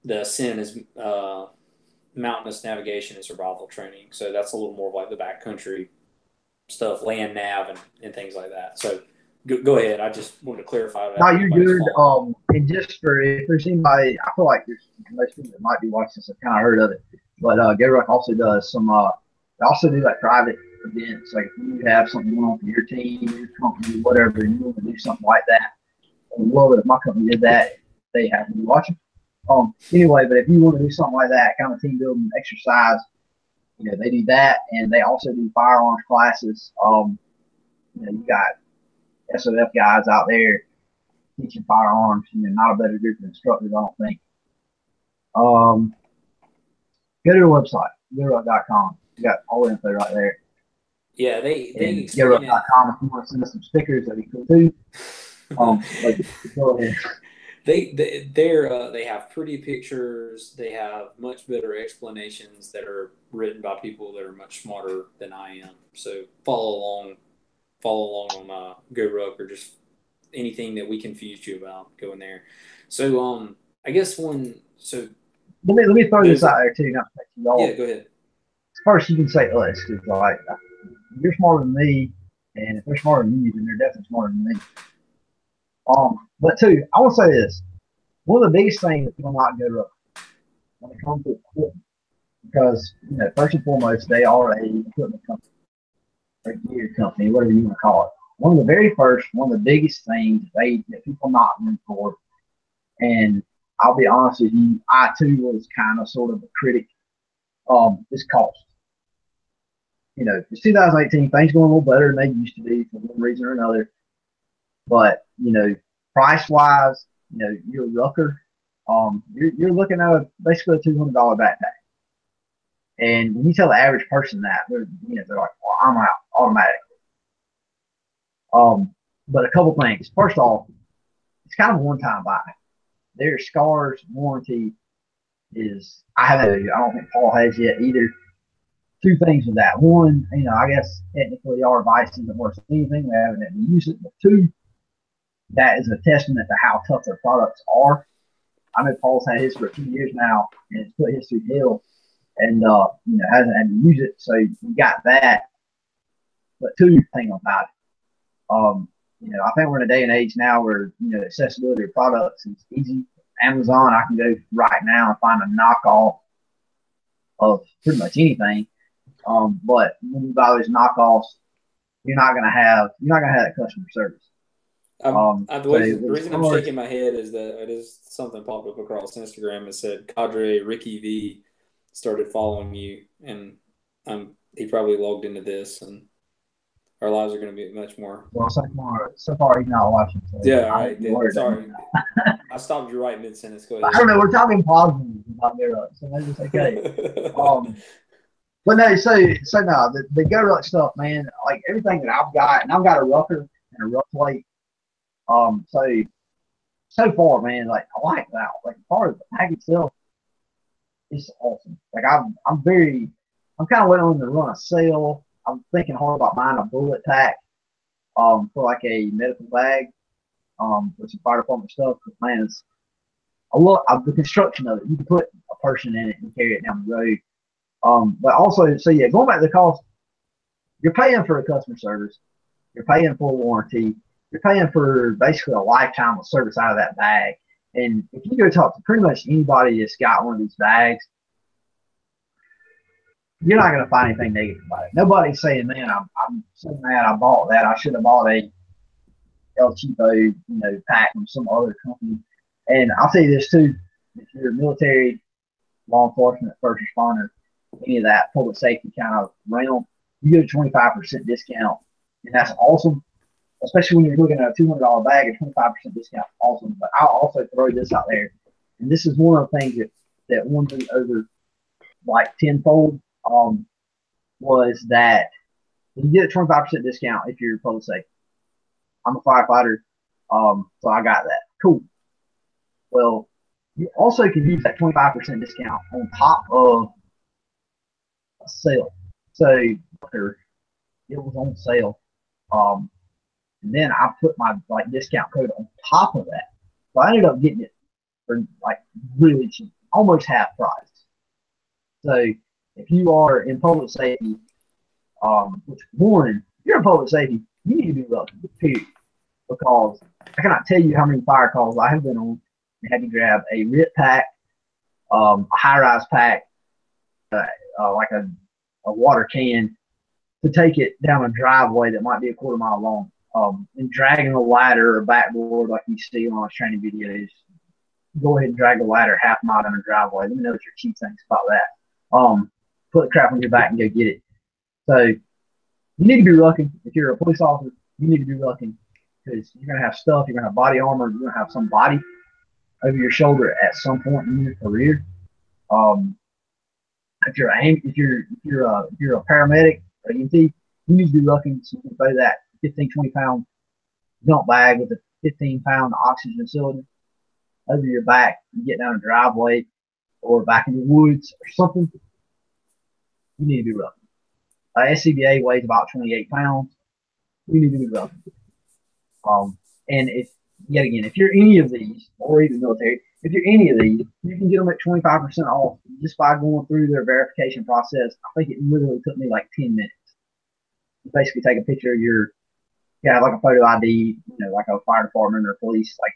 Ascent is mountainous navigation and survival training. So that's a little more of like the backcountry stuff, land nav and things like that. So go ahead. I just wanted to clarify that. No, you're good. And just for if there's anybody, I feel like there's most people that might be watching this have kind of heard of it. But Goruck also does some. They also do like private events. Like if you have something going on for your team, your company, whatever, and you want to do something like that. I would love it if my company did that. They have to be watching. Anyway, but if you want to do something like that, kind of team building exercise, you know, they do that, and they also do firearms classes. You know, you got SOF guys out there teaching firearms. You know, not a better group of instructors, I don't think. Go to their website, goruck.com. You got all the info right there. Yeah, they goruck.com. If you want to send us some stickers, that'd be cool too. Go ahead. They have pretty pictures. They have much better explanations that are written by people that are much smarter than I am. So follow along on Goruck, or just anything that we confused you about, go in there. So I guess let me throw this out there too. Not to you all. Yeah, go ahead. First, you can say us, because like you're smarter than me, and if they're smarter than you, then they're definitely smarter than me. But two, I want to say this. One of the biggest things that people not go to when it comes to equipment, because you know, first and foremost, they are a equipment company, or gear company, whatever you want to call it. One of the biggest things that people not look for, and I'll be honest with you, I too was kind of sort of a critic. Is cost. You know, it's 2018, things going a little better than they used to be for one reason or another. But you know, price wise, you know, your Rucker, you're looking at basically a $200 backpack. And when you tell the average person that, they're like, well, I'm out automatically. But a couple things. First off, it's kind of a one-time buy. Their Scars warranty is, I don't think Paul has yet either. Two things with that. One, you know, I guess technically our advice isn't worth anything. We haven't had to use it. But two, that is a testament to how tough their products are. I know Paul's had his for a few years now, and it's put his through hell, and you know, hasn't had to use it. So you got that. But two, thing about it, you know, I think we're in a day and age now where, you know, accessibility of products is easy. Amazon, I can go right now and find a knockoff of pretty much anything. But when you buy those knockoffs, you're not gonna have that customer service. The reason I'm shaking my head is that it is something popped up across Instagram. It said Cadre Ricky V started following you, and he probably logged into this, and our lives are going to be much more. Well, so far he's not watching. So yeah, all right. Sorry, I stopped you right mid sentence. Go ahead. I don't know. We're talking positive about Goruck, so maybe it's okay. But no, so no, the Goruck stuff, man. Like everything that I've got, and I've got a Rucker and a rough plate. So far, man, like I like that. Like as far as the package itself, it's awesome. Like I'm kind of waiting on to run a sale. I'm thinking hard about buying a bullet tack, for like a medical bag, with some fire department stuff. Because man, it's a lot of the construction of it. You can put a person in it and carry it down the road. But also, so yeah, going back to the cost, you're paying for a customer service, you're paying for a warranty, you're paying for basically a lifetime of service out of that bag. And if you go talk to pretty much anybody that's got one of these bags, you're not going to find anything negative about it. Nobody's saying, man, I'm so mad I bought that. I should have bought a El Cheapo, pack from some other company. And I'll tell you this too: if you're military, law enforcement, first responder, any of that public safety kind of realm, you get a 25% discount, and that's awesome. Especially when you're looking at a $200 bag, a 25% discount, awesome. But I'll also throw this out there, and this is one of the things that won me over like tenfold. Was that you get a 25% discount if you're public safety. I'm a firefighter, so I got that. Cool. Well, you also can use that 25% discount on top of a sale. So it was on sale. And then I put my discount code on top of that. So I ended up getting it for really cheap, almost half price. So if you are in public safety, which one, if you're in public safety, you need to be welcome, period. Because I cannot tell you how many fire calls I have been on and had to grab a RIT pack, a high-rise pack, like a water can, to take it down a driveway that might be a quarter mile long. And dragging a ladder or backboard like you see on training videos. Go ahead and drag the ladder half a mile down a driveway. Let me know what your chief thinks about that. Put the crap on your back and go get it. So you need to be looking. If you're a police officer, you need to be looking because you're going to have stuff. You're going to have body armor. You're going to have some body over your shoulder at some point in your career. If you're a paramedic or EMT, you need to be looking. So you can throw that 15, 20-pound dump bag with a 15-pound oxygen cylinder over your back and get down a driveway or back in the woods or something. You need to be roughing. SCBA weighs about 28 pounds. You need to be roughing. And if you're any of these, or even military, if you're any of these, you can get them at 25% off just by going through their verification process. I think it literally took me like 10 minutes. You basically take a picture of your like a photo ID, like a fire department or police, like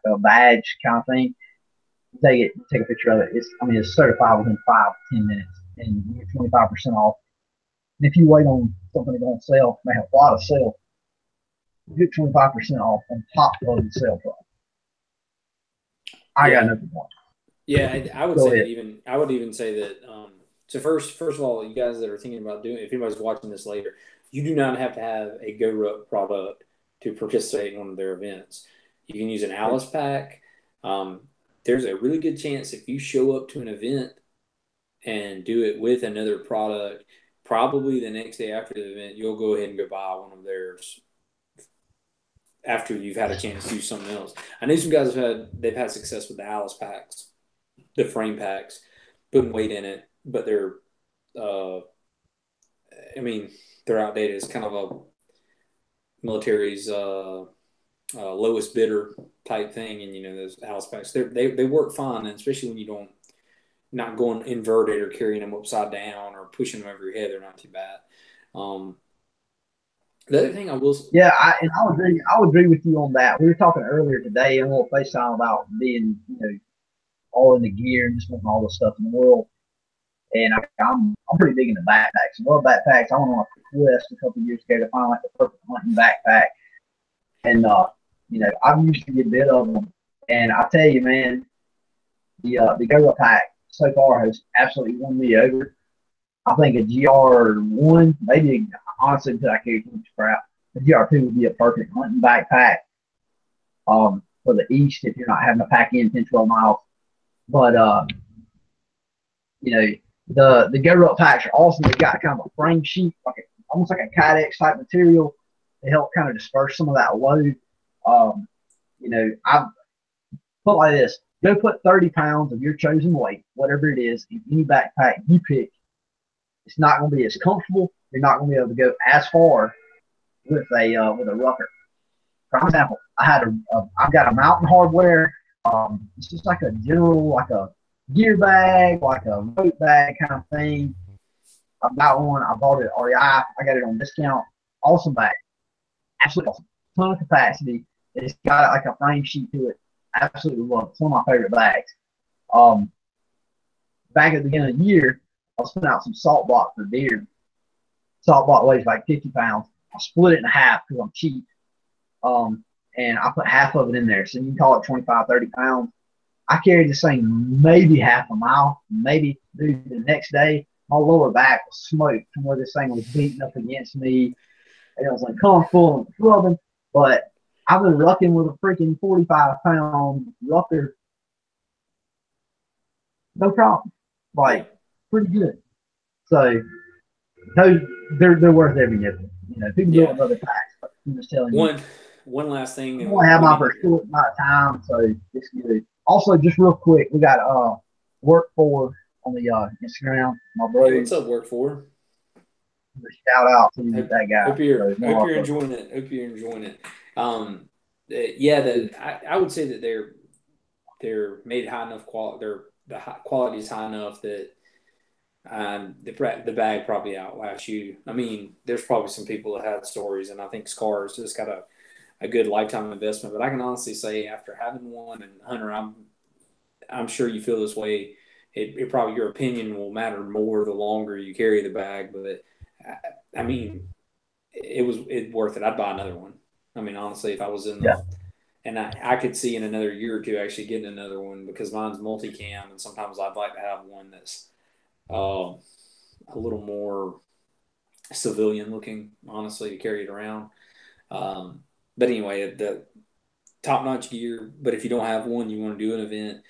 a badge kind of thing. You take a picture of it. It's certified within 5 to 10 minutes, and you get 25% off. And if you wait on something to go on sale, they have a lot of sale. You get 25% off on top of the sale price. I got nothing more. Yeah, I would say that I would even say that. So first of all, you guys that are thinking about doing, if anybody's watching this later, you do not have to have a Goruck product to participate in one of their events. You can use an Alice pack. There's a really good chance if you show up to an event and do it with another product, probably the next day after the event, you'll go ahead and go buy one of theirs after you've had a chance to do something else. I know some guys they've had success with the Alice packs, the frame packs, putting weight in it, but they're outdated. It's kind of a military's lowest bidder type thing, and those Alice packs they work fine, and especially when you not going inverted or carrying them upside down or pushing them over your head, they're not too bad. The other thing I will say, I would agree with you on that. We were talking earlier today in a little FaceTime about being all in the gear and just wanting all the stuff in the world. And I'm pretty big into backpacks. I love backpacks. I went on a quest a couple of years ago to find the perfect hunting backpack. And I've used a good bit of them. And I tell you, man, the Goruck pack so far has absolutely won me over. I think a GR1, maybe honestly until I carry too much crap, a GR2 would be a perfect hunting backpack for the east if you're not having to pack in 10, 12 miles. But the Goruck packs are awesome. They got kind of a frame sheet, almost like a Kydex type material to help kind of disperse some of that load. I put like this: go put 30 pounds of your chosen weight, whatever it is, in any backpack you pick. It's not going to be as comfortable. You're not going to be able to go as far with a rucker. For example, I've got a Mountain Hardware. It's just like a general, like a gear bag, like a rope bag kind of thing. I've got one. I bought it at REI. I got it on discount. Awesome bag. Absolutely awesome. Ton of capacity. It's got like a frame sheet to it. Absolutely love it. It's one of my favorite bags. Back at the beginning of the year, I was putting out some salt block for deer. Salt block weighs like 50 pounds. I split it in half because I'm cheap. and I put half of it in there. So you can call it 25, 30 pounds. I carried this thing maybe half a mile, maybe. Dude, the next day, my lower back was smoked from where this thing was beating up against me. And it was uncomfortable and rubbing. But I've been rucking with a freaking 45-pound rucker, no problem. Pretty good. So those they're worth every nickel. People do it with other packs, but I'm just telling you. One last thing. I only have mine for a short amount of time, so it's good. Also, just real quick, we got work for on the Instagram. My brother. Hey, what's up, work for? Shout out to that guy. Hope you're enjoying it. Hope you're enjoying it. I would say that they're made high enough quality. The quality is high enough that the bag probably outlasts you. I mean, there's probably some people that had stories, and I think Scars just got a good lifetime investment. But I can honestly say, after having one, and Hunter, I'm sure you feel this way. It probably, your opinion will matter more the longer you carry the bag. But I mean, it's worth it. I'd buy another one. I mean, honestly, if I was in the and I could see in another year or two actually getting another one, because mine's multicam, and sometimes I'd like to have one that's a little more civilian looking, honestly, to carry it around. But anyway, the top notch gear. But if you don't have one, you want to do an event,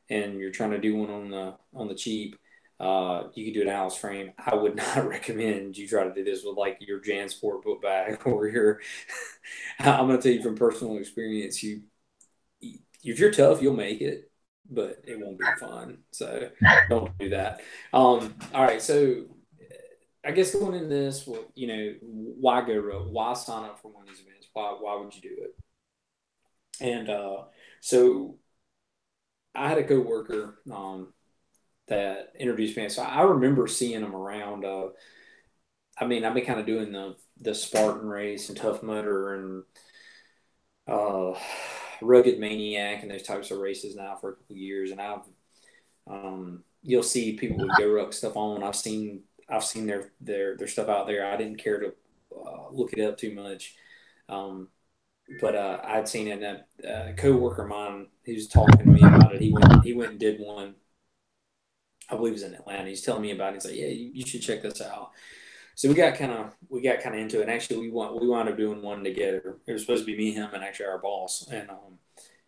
and you're trying to do one on the cheap, you can do an Alice frame. I would not recommend you try to do this with like your JanSport book bag or your. I'm going to tell you from personal experience, if you're tough, you'll make it, but it won't be fun. So don't do that. All right, so I guess going into this, well, why Goruck? Why sign up for one of these events? Why would you do it? And so I had a coworker that introduced me. So I remember seeing him around. I've been kind of doing the Spartan race and Tough Mudder and Rugged Maniac and those types of races now for a couple of years, and you'll see people with Goruck stuff on. I've seen their stuff out there. I didn't care to look it up too much, but I'd seen it. And a coworker of mine, he was talking to me about it. He went and did one. I believe it was in Atlanta. He's telling me about it. He's like, "Yeah, you should check this out." So we got kind of into it. And actually, we wound up doing one together. It was supposed to be me, him, and actually our boss. And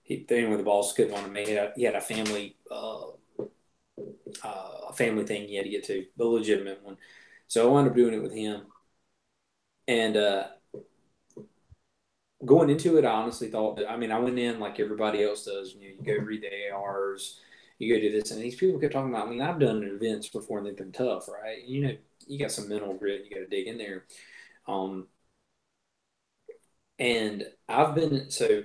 the boss couldn't want to make it. He had a family thing he had to get to, the legitimate one. So I wound up doing it with him. And going into it, I honestly thought that, I went in like everybody else does. You go read the ARs, you go do this, and these people kept talking about. I've done events before and they've been tough, right? You got some mental grit. You got to dig in there. And I've been, so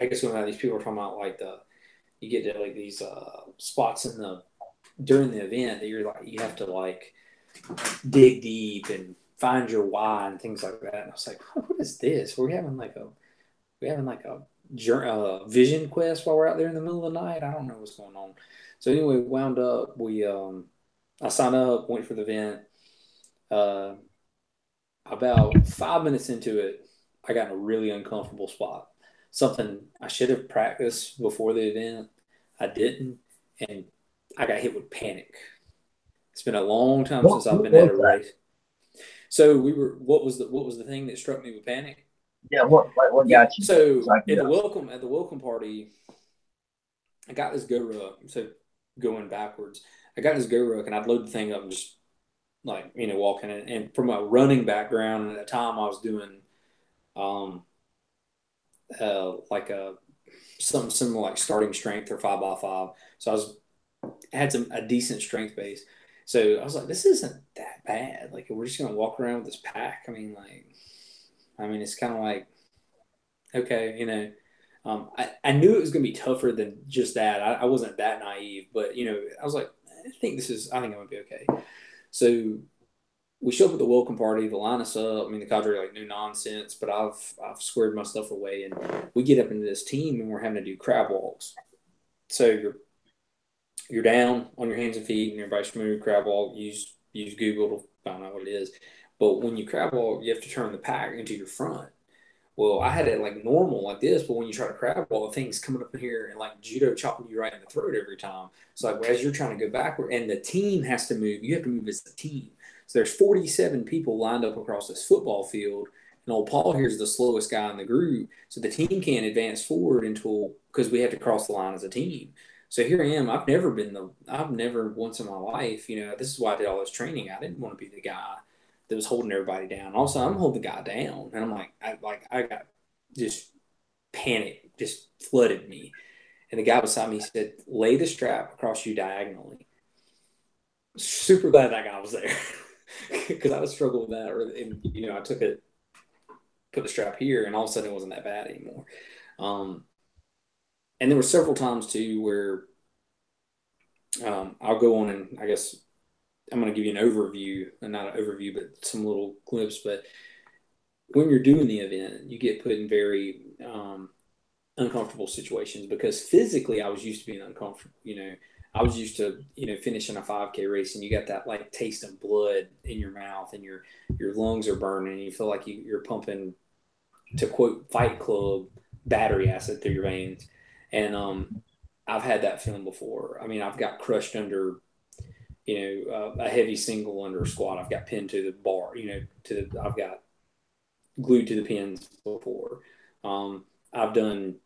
I guess when these people are talking about like you get to like these spots during the event that you're like, you have to like dig deep and find your why and things like that. And I was like, what is this? We're having like a vision quest while we're out there in the middle of the night. I don't know what's going on. So anyway, wound up, I signed up, went for the event. About 5 minutes into it, I got in a really uncomfortable spot. Something I should have practiced before the event, I didn't, and I got hit with panic. It's been a long time since I've been at a race. So what was the thing that struck me with panic? Yeah, what got you? So at the welcome party, I got this Goruck. So going backwards, I got this Goruck, and I'd load the thing up and just walking in. And from a running background, and at the time I was doing something similar like starting strength or 5x5. So I had a decent strength base. So I was like, this isn't that bad. Like, we're just gonna walk around with this pack. It's kind of like, okay, I knew it was gonna be tougher than just that. I wasn't that naive, but I was like, I think I'm gonna be okay. So we show up at the welcome party. They line us up. The cadre like no nonsense, but I've squared my stuff away, and we get up into this team, and we're having to do crab walks. So you're down on your hands and feet, and everybody's familiar with crab walk. Use Google to find out what it is. But when you crab walk, you have to turn the pack into your front. Well, I had it like normal like this, but when you try to crab wall, the thing's coming up in here and like judo chopping you right in the throat every time. So like as you're trying to go backward, and the team has to move, you have to move as a team. So there's 47 people lined up across this football field, and old Paul here's the slowest guy in the group. So the team can't advance forward until because we have to cross the line as a team. So here I am. I've never once in my life, this is why I did all this training. I didn't want to be the guy that was holding everybody down. Also, I'm holding the guy down, and I'm like, I got just panic, just flooded me. And the guy beside me said, "Lay the strap across you diagonally." Super glad that guy was there because I was struggling with that. And I took it, put the strap here, and all of a sudden it wasn't that bad anymore. Um, and there were several times too where I'll go on and I guess I'm going to give you an overview, and not an overview, but some little clips. But when you're doing the event, you get put in very uncomfortable situations because physically I was used to being uncomfortable. I was used to finishing a 5K race, and you got that like taste of blood in your mouth, and your lungs are burning, and you feel like you're pumping, to quote Fight Club, battery acid through your veins. And I've had that feeling before. I mean, I've got crushed under a heavy single under a squat. I've got pinned to the bar, I've got glued to the pins before. I've done,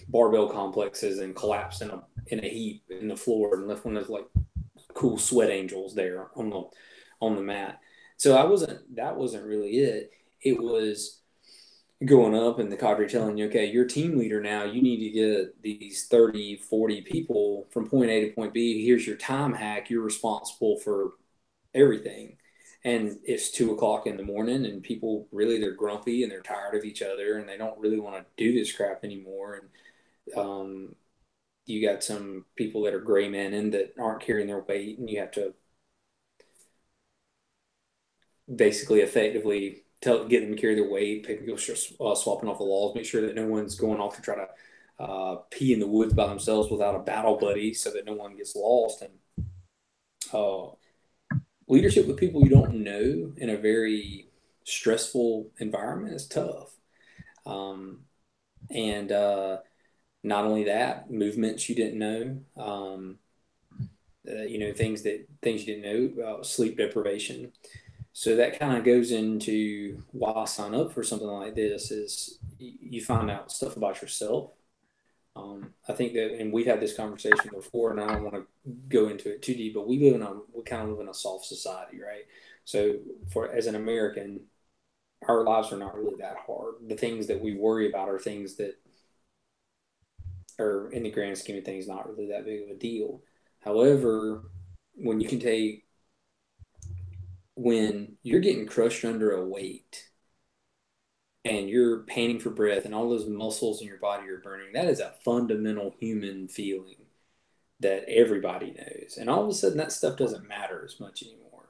barbell complexes and collapsed in a heap in the floor and left one of those like cool sweat angels there on the mat. So that wasn't really it. It was going up and the cadre telling you, okay, you're team leader now. You need to get these 30, 40 people from point A to point B. Here's your time hack. You're responsible for everything. And it's 2:00 in the morning, and people really, they're grumpy and they're tired of each other, and they don't really want to do this crap anymore. And you got some people that are gray men and that aren't carrying their weight, and you have to basically effectively get them to carry their weight, people swapping off the walls, make sure that no one's going off to try to pee in the woods by themselves without a battle buddy so that no one gets lost. And leadership with people you don't know in a very stressful environment is tough. And not only that, movements you didn't know, things you didn't know, sleep deprivation. So that kind of goes into why I sign up for something like this is you find out stuff about yourself. I think that, and we've had this conversation before, and I don't want to go into it too deep, but we kind of live in a soft society, right? So as an American, our lives are not really that hard. The things that we worry about are things that are, in the grand scheme of things, not really that big of a deal. However, when you can take when you're getting crushed under a weight and you're panting for breath and all those muscles in your body are burning, that is a fundamental human feeling that everybody knows. And all of a sudden, that stuff doesn't matter as much anymore,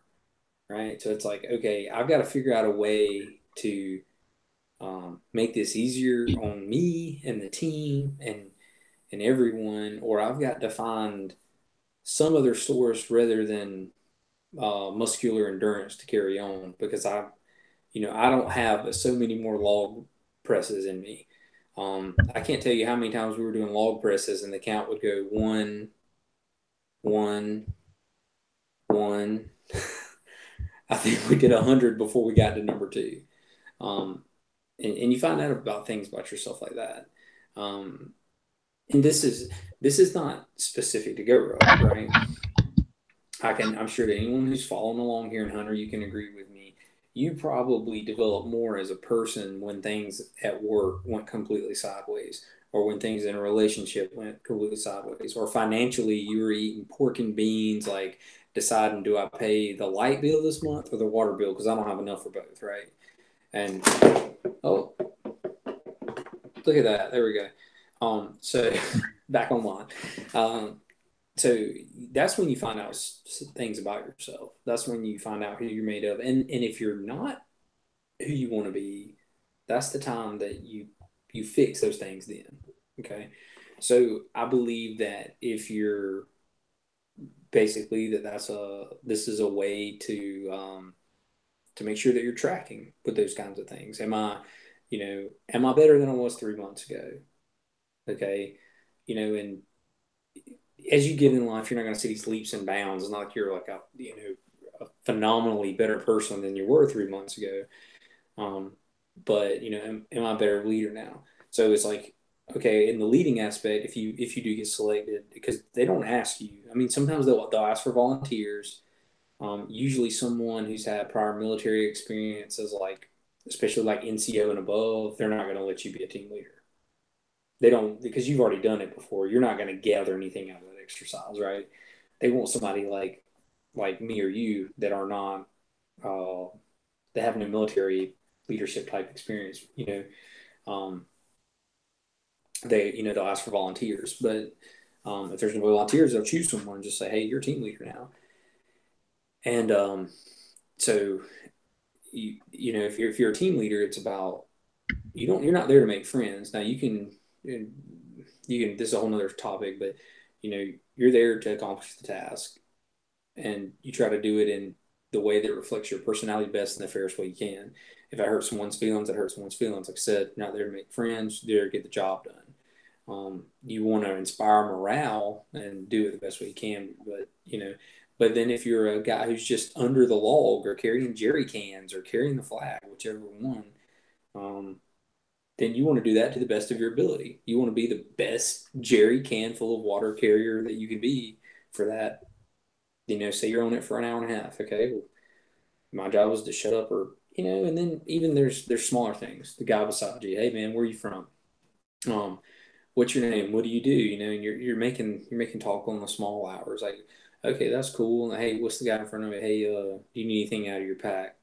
right? So it's like, okay, I've got to figure out a way to make this easier on me and the team and everyone, or I've got to find some other source rather than muscular endurance to carry on because I don't have so many more log presses in me. I can't tell you how many times we were doing log presses and the count would go one, one, one. I think we did 100 before we got to number two. And you find out about things about yourself like that. And this is not specific to Goruck, right? I'm sure that anyone who's following along here in Hunter, you can agree with me. You probably develop more as a person when things at work went completely sideways, or when things in a relationship went completely sideways, or financially you were eating pork and beans, like deciding, do I pay the light bill this month or the water bill because I don't have enough for both, right? And oh, look at that, there we go. So back online. So that's when you find out things about yourself. That's when you find out who you're made of. And if you're not who you want to be, that's the time that you fix those things then. Okay. So I believe that if you're basically this is a way to to make sure that you're tracking with those kinds of things. Am I better than I was 3 months ago? Okay. And as you get in life, you're not going to see these leaps and bounds. It's not like you're like a phenomenally better person than you were 3 months ago. Um, but am I a better leader now? So it's like, okay, in the leading aspect, if you do get selected, because they don't ask you. I mean, sometimes they'll ask for volunteers. Usually, someone who's had prior military experience, as like, especially like NCO and above, they're not going to let you be a team leader. They don't, because you've already done it before. You're not going to gather anything out of that exercise, right? They want somebody like me or you that are not that have no military leadership type experience. Um, they'll ask for volunteers, but if there's no volunteers, they'll choose someone and just say, "Hey, you're a team leader now." And so if you're a team leader, it's about you're not there to make friends. Now you can this is a whole nother topic, but you're there to accomplish the task, and you try to do it in the way that reflects your personality best in the fairest way you can. If I hurt someone's feelings, I hurt someone's feelings. Like I said, you're not there to make friends, you're there to get the job done. You want to inspire morale and do it the best way you can, but then if you're a guy who's just under the log or carrying jerry cans or carrying the flag, whichever one, um, then you want to do that to the best of your ability. You want to be the best jerry can full of water carrier that you can be for that. Say you're on it for an hour and a half. Okay, well, my job was to shut up, or and then even there's smaller things. The guy beside you, hey man, where are you from? Um, what's your name? What do you do? And you're making talk on the small hours. Like, okay, that's cool. And, hey, what's the guy in front of me? Hey, do you need anything out of your pack?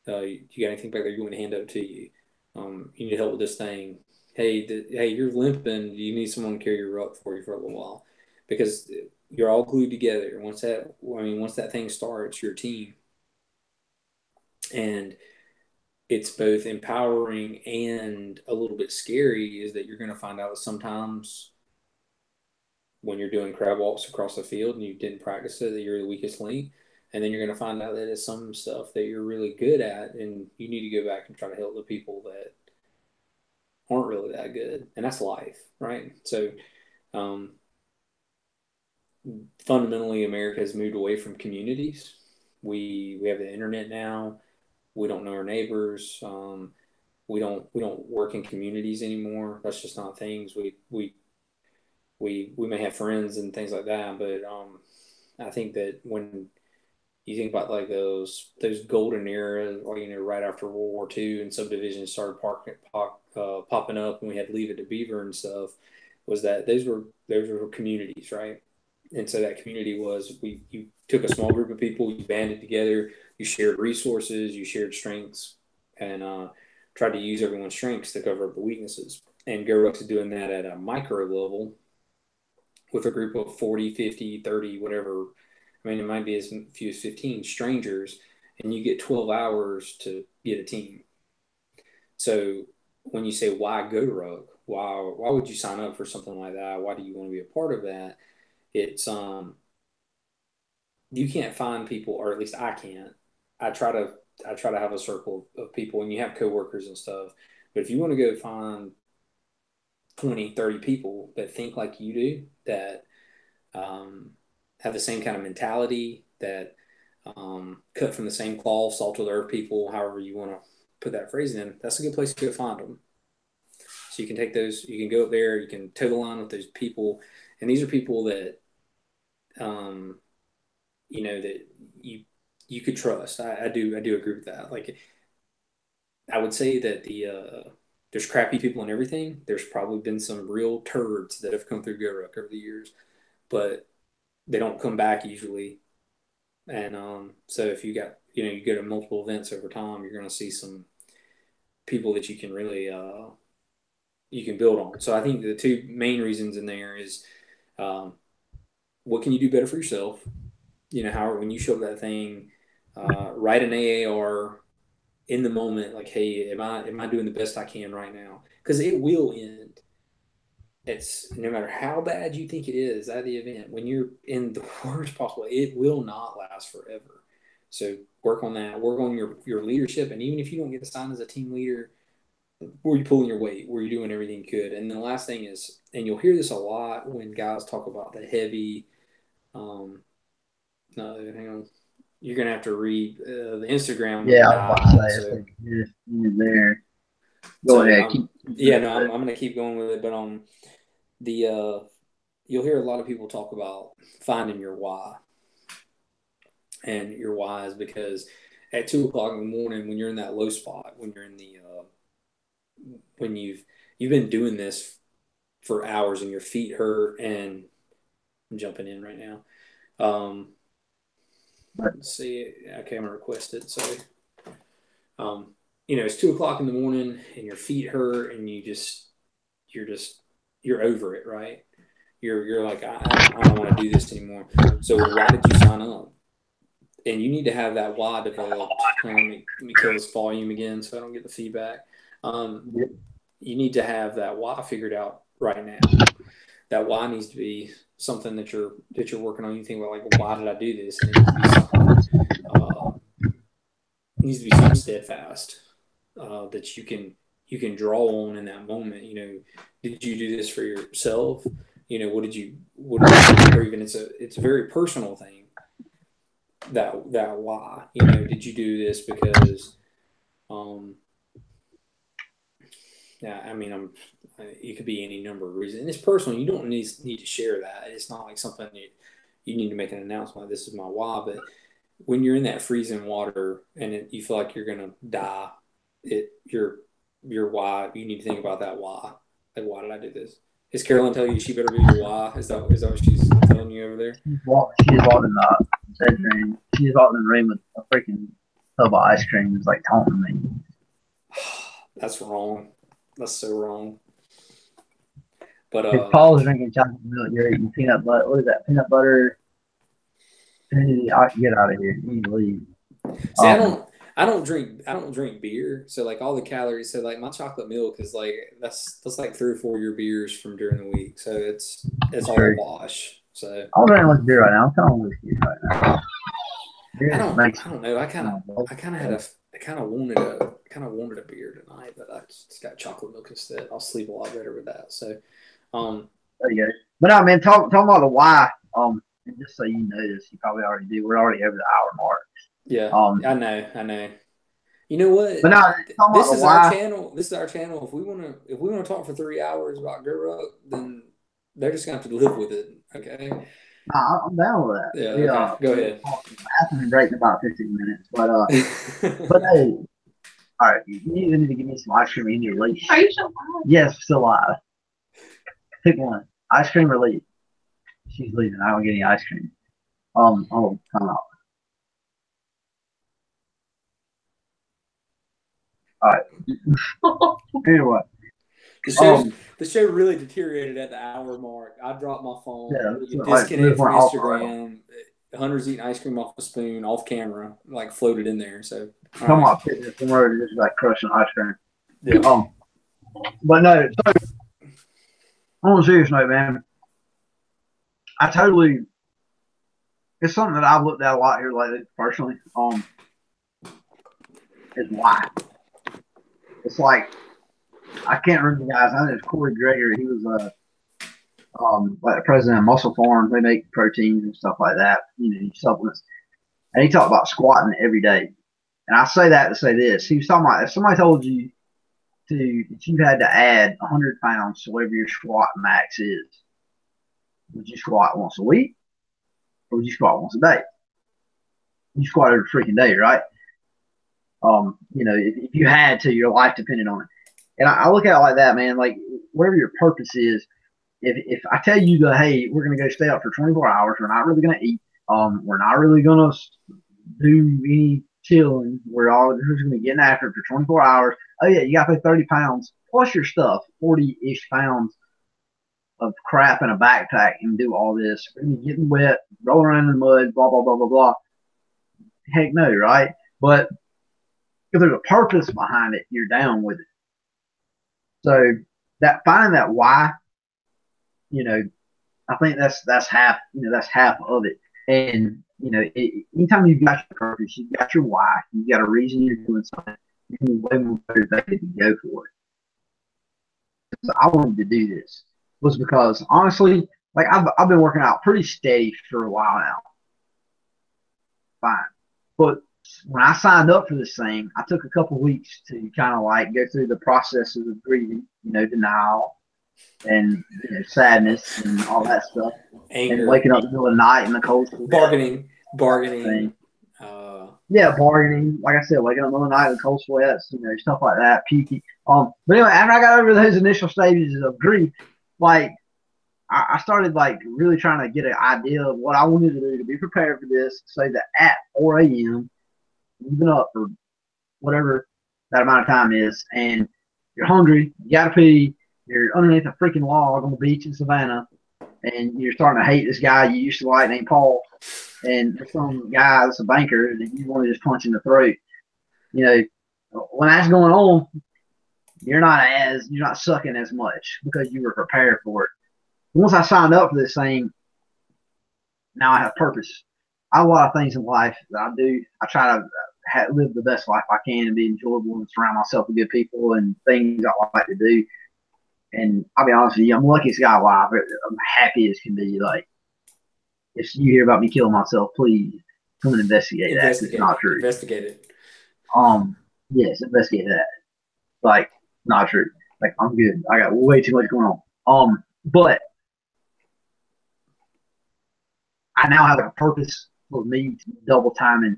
You got anything back there you want to hand over to you? You need help with this thing. Hey, you're limping. You need someone to carry your ruck for you for a little while, because you're all glued together. Once that thing starts, your team, and it's both empowering and a little bit scary. Is that you're going to find out that sometimes when you're doing crab walks across the field and you didn't practice it, that you're the weakest link. And then you're going to find out that it's some stuff that you're really good at, and you need to go back and try to help the people that aren't really that good. And that's life, right? So, um, fundamentally, America has moved away from communities. We have the internet now. We don't know our neighbors. We don't work in communities anymore. That's just not things we may have friends and things like that, but I think that when you think about like those golden eras, or right after World War II, and subdivisions started popping up, and we had Leave It to Beaver and stuff, was that those were communities, right? And so that community was you took a small group of people, you banded together, you shared resources, you shared strengths, and tried to use everyone's strengths to cover up the weaknesses. And Goruck's doing that at a micro level with a group of 40, 50, 30, whatever. I mean, it might be as few as 15 strangers, and you get 12 hours to get a team. So when you say, why Goruck? Why would you sign up for something like that? Why do you want to be a part of that? It's you can't find people, or at least I can't. I try to have a circle of people, and you have coworkers and stuff. But if you want to go find 20, 30 people that think like you do, that um, have the same kind of mentality, that cut from the same cloth, salt of the earth people, however you want to put that phrase in, that's a good place to go find them. So you can take those, you can go up there, you can toe the line with those people. And these are people that, um, that you could trust. I do agree with that. Like, I would say that there's crappy people in everything. There's probably been some real turds that have come through Goruck over the years, but they don't come back usually. And so if you go to multiple events over time, you're going to see some people that you can really you can build on. So I think the two main reasons in there is um, what can you do better for yourself? How when you show up that thing, write an AAR in the moment, like, hey, am I doing the best I can right now? Because it will end. It's no matter how bad you think it is at the event, when you're in the worst possible, it will not last forever. So work on that. Work on your leadership. And even if you don't get assigned as a team leader, were you pulling your weight? Were you doing everything you could? And the last thing is, and you'll hear this a lot when guys talk about the heavy. No, hang on. You're gonna have to read the Instagram. Yeah, I was about to say, so, you're there. Go ahead. I'm gonna keep going with it, but you'll hear a lot of people talk about finding your why, and your why is because at 2:00 in the morning, when you're in that low spot, when you're in the when you've been doing this for hours and your feet hurt, and I'm jumping in right now. Let's see. Okay, I'm gonna request it. So, it's 2:00 in the morning and your feet hurt and you're over it, right? You're like, I don't want to do this anymore. So why did you sign up? And you need to have that why developed. Let me kill this volume again so I don't get the feedback. You need to have that why figured out right now. That why needs to be something that you're working on. You think about, like, why did I do this? And it needs to be something steadfast that you can draw on in that moment. Did you do this for yourself? What did you or even it's a very personal thing. That why, did you do this because it could be any number of reasons. And it's personal. You don't need to share that. It's not like something you need to make an announcement. This is my why. But when you're in that freezing water and you feel like you're gonna die, your why. You need to think about that why. Like, why did I do this? Is Carolyn telling you she better be your why? Is that what she's telling you over there? She's walked in the bedroom. She's walked in the room with a freaking tub of ice cream. It's like taunting me. That's wrong. That's so wrong. But if Paul's drinking chocolate milk, you're eating peanut butter. What is that? Peanut butter. I can get out of here. You need to leave. See, I don't drink beer, so like all the calories. So like my chocolate milk is like that's like 3 or 4 of your beers from during the week. So it's all a wash. So I'm drinking with beer right now. I'm kind of whiskey right now. I don't know. I kind of wanted a beer tonight, but I just got chocolate milk instead. I'll sleep a lot better with that. So, there you go. But no, man, talking about the why. And just so you know this, you probably already do. We're already over the hour mark. Yeah. I know. You know what? But no, this is our channel. This is our channel. If we want to talk for 3 hours about Goruck, then they're just gonna have to live with it. Okay. Nah, I'm down with that. Yeah. Okay. Go ahead. Bathroom break in about 15 minutes, but hey, all right, you need to give me some ice cream in your leash. Are you still alive? Yes, still alive. Pick one. Ice cream or leave. She's leaving. I don't get any ice cream. Come out. All right. Anyway. The show really deteriorated at the hour mark. I dropped my phone. Yeah, disconnected from Instagram. Hunter's eating ice cream off the spoon, off camera, like floated in there. So come on, somewhere just like crushing ice cream. Yeah. But no. So, on a serious note, man, it's something that I've looked at a lot here lately, personally. Is why. It's like, I can't remember the guy's name. It's Corey Gregory. He was like the president of Muscle Farm. They make proteins and stuff like that, supplements. And he talked about squatting every day. And I say that to say this. He was talking about, if somebody told you that you had to add 100 pounds to whatever your squat max is, would you squat once a week? Or would you squat once a day? You squat every freaking day, right? If you had to, your life depended on it. And I look at it like that, man. Like, whatever your purpose is, if I tell you that, hey, we're going to go stay up for 24 hours, we're not really going to eat, we're not really going to do any chilling, we're all just going to get after it for 24 hours. Oh, yeah, you got to pay 30 pounds plus your stuff, 40-ish pounds of crap in a backpack and do all this. We're going to be getting wet, roll around in the mud, blah, blah, blah, blah, blah. Heck no, right? But if there's a purpose behind it, you're down with it. So finding that why, I think that's half, that's half of it. And, anytime you've got your purpose, you've got your why, you've got a reason you're doing something, you're going to be way more motivated to go for it. So I wanted to do this was because, honestly, like I've been working out pretty steady for a while now. Fine. But when I signed up for this thing, I took a couple of weeks to kind of like go through the processes of grieving, denial and sadness and all that stuff. Anger. And waking up in the middle of the night in the cold sweat. Bargaining. Yeah, bargaining. Like I said, waking up in the middle of the night in cold sweats, stuff like that, puking. But anyway, after I got over those initial stages of grief, like I started like really trying to get an idea of what I wanted to do to be prepared for this, so that at 4 a.m., you've been up for whatever that amount of time is, and you're hungry, you gotta pee, you're underneath a freaking log on the beach in Savannah, and you're starting to hate this guy you used to like named Paul, and there's some guy that's a banker that you want to just punch in the throat. When that's going on, you're not sucking as much because you were prepared for it. Once I signed up for this thing, now I have purpose. I have a lot of things in life that I do. I try to live the best life I can and be enjoyable and surround myself with good people and things I like to do. And I'll be honest with you, I'm the luckiest guy alive. I'm happy as can be. Like, if you hear about me killing myself, please come and investigate that. It's not true. Investigate it. Yes, investigate that. Like, not true. Like, I'm good. I got way too much going on. But I now have a purpose for me to double time and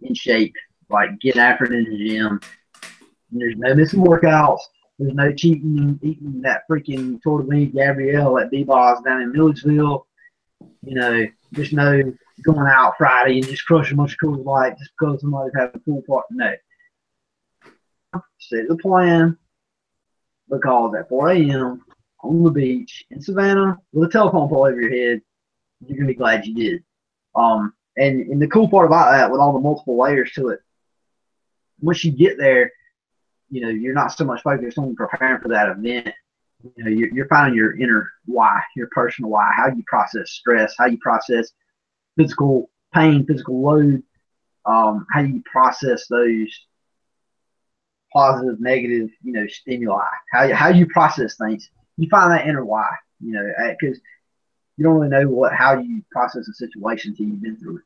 in shape, like getting after it in the gym. And there's no missing workouts. There's no cheating and eating that freaking tortellini Gabrielle at B-Boss down in Milledgeville. There's no going out Friday and just crushing a bunch of Coors Light just because somebody's having a pool party. No. Set the plan, because at 4 a.m. on the beach in Savannah with a telephone pole over your head, you're going to be glad you did. And the cool part about that, with all the multiple layers to it, once you get there, you're not so much focused on preparing for that event. You're finding your inner why, your personal why, how you process stress, how you process physical pain, physical load, how you process those positive, negative, stimuli, how you process things. You find that inner why, because you don't really know how you process a situation until you've been through it.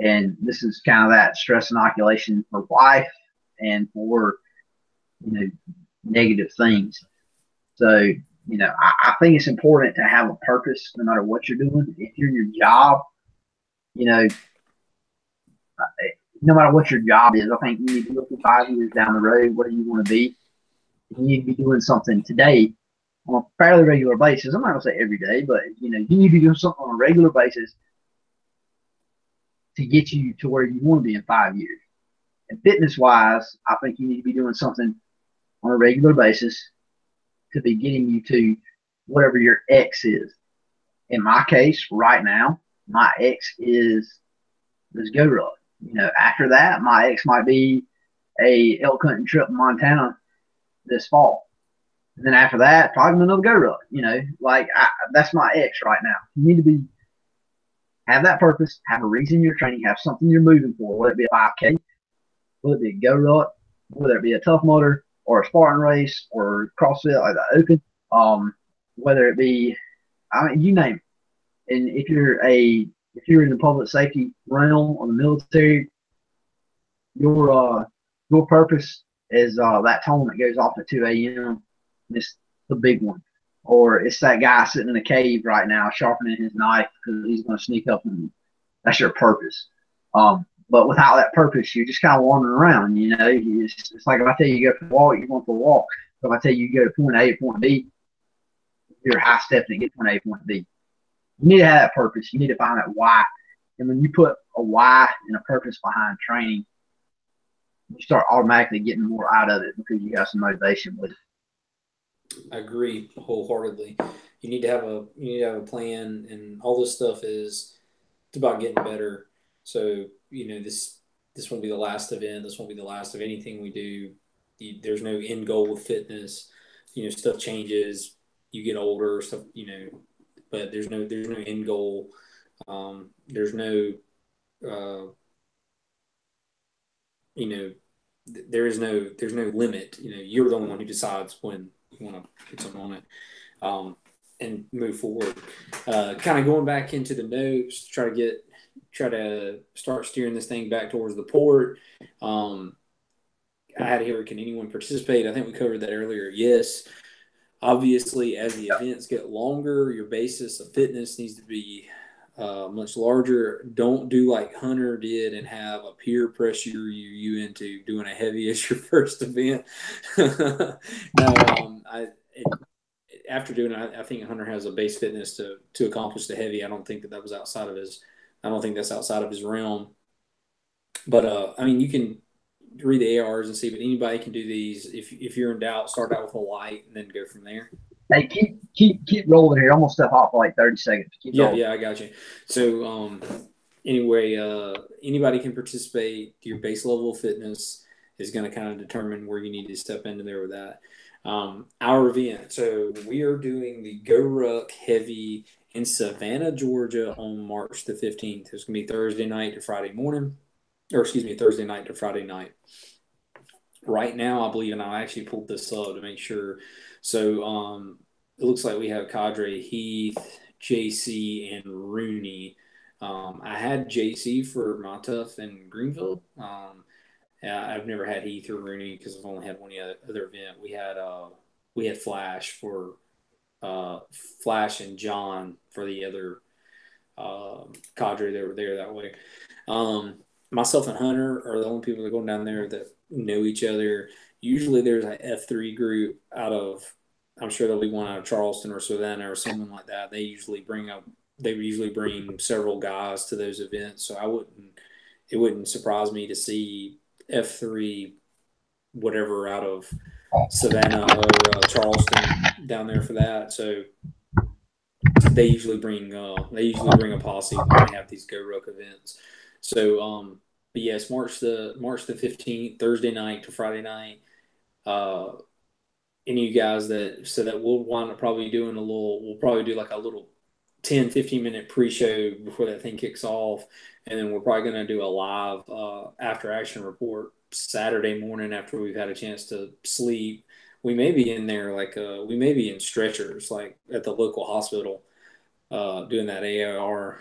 And this is kind of that stress inoculation for life and for, negative things. So, I think it's important to have a purpose no matter what you're doing. If you're your job, no matter what your job is, I think you need to look at 5 years down the road, where you want to be. You need to be doing something today on a fairly regular basis. I'm not going to say every day, but, you need to be doing something on a regular basis to get you to where you want to be in 5 years. And fitness-wise, I think you need to be doing something on a regular basis to be getting you to whatever your X is. In my case, right now, my X is this Goruck. After that, my X might be a elk hunting trip in Montana this fall. And then after that, probably another Goruck. That's my X right now. You need to have that purpose, have a reason you're training, have something you're moving for, whether it be a 5K, whether it be a Goruck, whether it be a Tough Mudder or a Spartan race or CrossFit like the Open, whether it be, you name it. And if you're in the public safety realm or the military, your purpose is that tone that goes off at 2 a.m. It's the big one. Or it's that guy sitting in a cave right now sharpening his knife because he's going to sneak up on you. That's your purpose. But without that purpose, you're just kind of wandering around. It's like if I tell you go for a walk, you're going for a walk. But if I tell you go to point A to point B, you're high stepping to get point A to point B. You need to have that purpose. You need to find that why. And when you put a why and a purpose behind training, you start automatically getting more out of it because you got some motivation with it. I agree wholeheartedly. You need to have a plan, and all this stuff it's about getting better. So, this won't be the last event. This won't be the last of anything we do. There's no end goal with fitness. Stuff changes. You get older, stuff, but there's no end goal There's no, there's no limit. You're the only one who decides when you want to put something on it, and move forward. Kind of going back into the notes, try to start steering this thing back towards the port. I had here, can anyone participate? I think we covered that earlier. Yes. Obviously, as the events get longer, your basis of fitness needs to be much larger. Don't do like Hunter did and have a peer pressure you into doing a heavy as your first event. No, after doing it, I think Hunter has a base fitness to accomplish the heavy. I don't think that was outside of his. I don't think that's outside of his realm. But I mean, you can read the ARs and see, but anybody can do these. If you're in doubt, start out with a light and then go from there. Hey, keep rolling here. I'm gonna step off for like 30 seconds. Keep rolling. Yeah, I got you. So anyway, anybody can participate. Your base level of fitness is going to kind of determine where you need to step into there with that. Our event. So we are doing the Goruck Heavy in Savannah, Georgia on March the 15th. It's going to be Thursday night to Friday morning. Thursday night to Friday night. Right now, I believe, and I actually pulled this up to make sure. So it looks like we have Cadre, Heath, JC, and Rooney. I had JC for my tough in Greenville. I've never had Heath or Rooney because I've only had one other event. We had Flash for Flash and John for the other Cadre that were there that way. Myself and Hunter are the only people that go down there that know each other. Usually there's an F3 group I'm sure there'll be one out of Charleston or Savannah or something like that. They usually bring several guys to those events. So it wouldn't surprise me to see F3 whatever out of Savannah or Charleston down there for that. So they usually bring a posse when they have these Goruck events. So but yes, March the 15th, Thursday night to Friday night. Any of you guys that we'll wind up probably doing we'll probably do like a little 10, 15-minute pre-show before that thing kicks off. And then we're probably going to do a live after action report Saturday morning after we've had a chance to sleep. We may be in there we may be in stretchers like at the local hospital doing that AR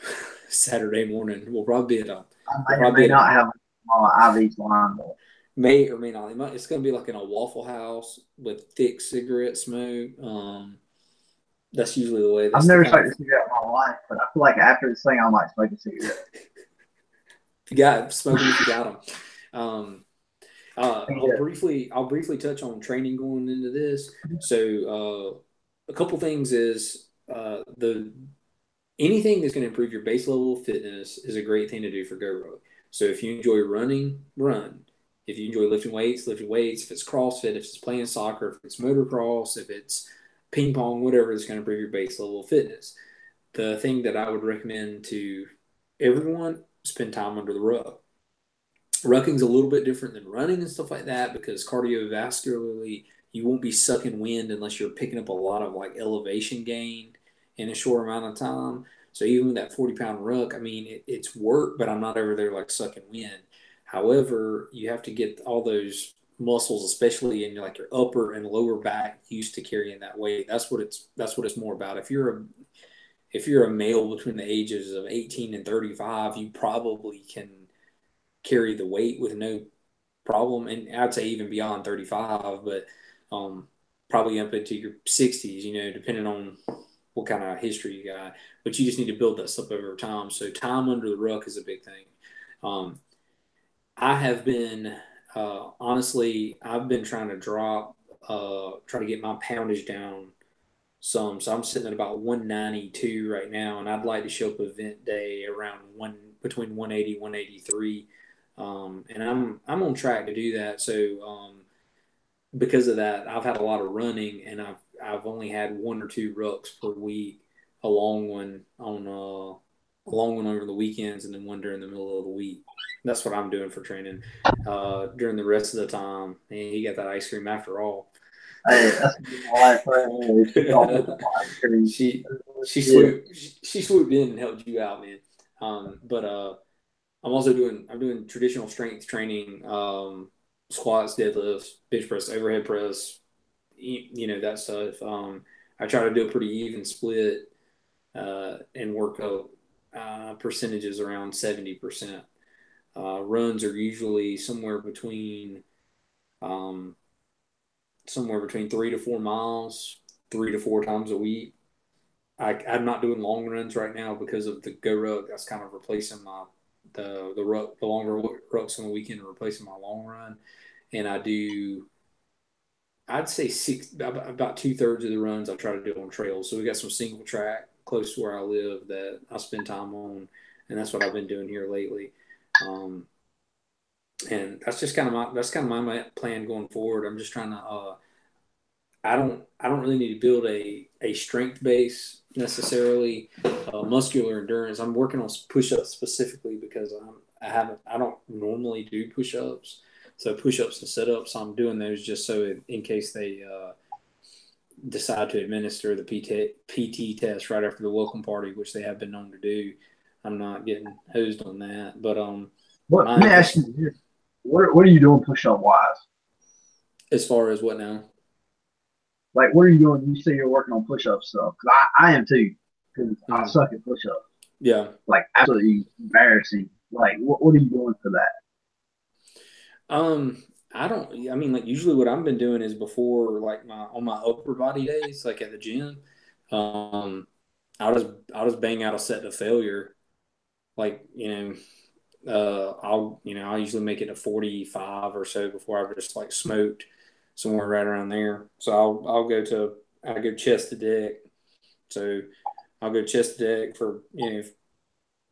Saturday morning. We'll probably be at a. I may not have IVs lined up. May or may not. It's going to be like in a Waffle House with thick cigarette smoke. That's usually the way. I've never smoked a cigarette in my life, but I feel like after this thing, I might smoke a cigarette. If you got smoking, if you got them. I'll briefly touch on training going into this. So a couple things is anything that's going to improve your base level of fitness is a great thing to do for Goruck. So if you enjoy running, run. If you enjoy lifting weights, lift weights. If it's CrossFit, if it's playing soccer, if it's motocross, if it's ping pong, whatever, it's going to improve your base level of fitness. The thing that I would recommend to everyone, spend time under the ruck. Rucking's a little bit different than running and stuff like that because cardiovascularly, you won't be sucking wind unless you're picking up a lot of like elevation gain in a short amount of time. So even with that 40-pound ruck, I mean, it's work, but I'm not over there like sucking wind. However, you have to get all those muscles, especially in like your upper and lower back, used to carrying that weight. That's what it's more about. If you're a male between the ages of 18 and 35, you probably can carry the weight with no problem. And I'd say even beyond 35, but probably up into your 60s, depending on what kind of history you got. But you just need to build that stuff over time. So time under the ruck is a big thing. I have been, honestly, I've been trying to try to get my poundage down some. So I'm sitting at about 192 right now, and I'd like to show up event day around between 180, 183. And I'm on track to do that. So because of that, I've had a lot of running, and I've only had one or two rucks per week, a long one over the weekends, and then one during the middle of the week. That's what I'm doing for training. During the rest of the time, and he got that ice cream after all. Hey, that's my wife right there. she swooped in and helped you out, man. But I'm doing traditional strength training, squats, deadlifts, bench press, overhead press, that stuff. I try to do a pretty even split and work up percentages around 70%. Runs are usually somewhere between 3 to 4 miles, 3 to 4 times a week. I'm not doing long runs right now because of the Goruck. That's kind of replacing the longer rucks on the weekend are replacing my long run. And I'd say about 2/3 of the runs I try to do on trails. So we got some single track close to where I live that I spend time on, and that's what I've been doing here lately. And that's kind of my plan going forward. I'm just trying to. I don't really need to build a strength base necessarily, muscular endurance. I'm working on push-ups specifically because I don't normally do push-ups. So push-ups and sit-ups, I'm doing those just so in case they decide to administer the PT test right after the welcome party, which they have been known to do. I'm not getting hosed on that. But let me ask you this. What are you doing push-up wise? As far as what now? Like, what are you doing? You say you're working on push-up stuff. Because I am too. Because I suck at push-ups. Yeah. Like, absolutely embarrassing. Like, what are you doing for that? Like usually what I've been doing is before like on my upper body days, like at the gym, I'll just bang out a set to failure. Like, I'll usually make it to 45 or so before I've just like smoked somewhere right around there. So I go chest to deck. So I'll go chest to deck for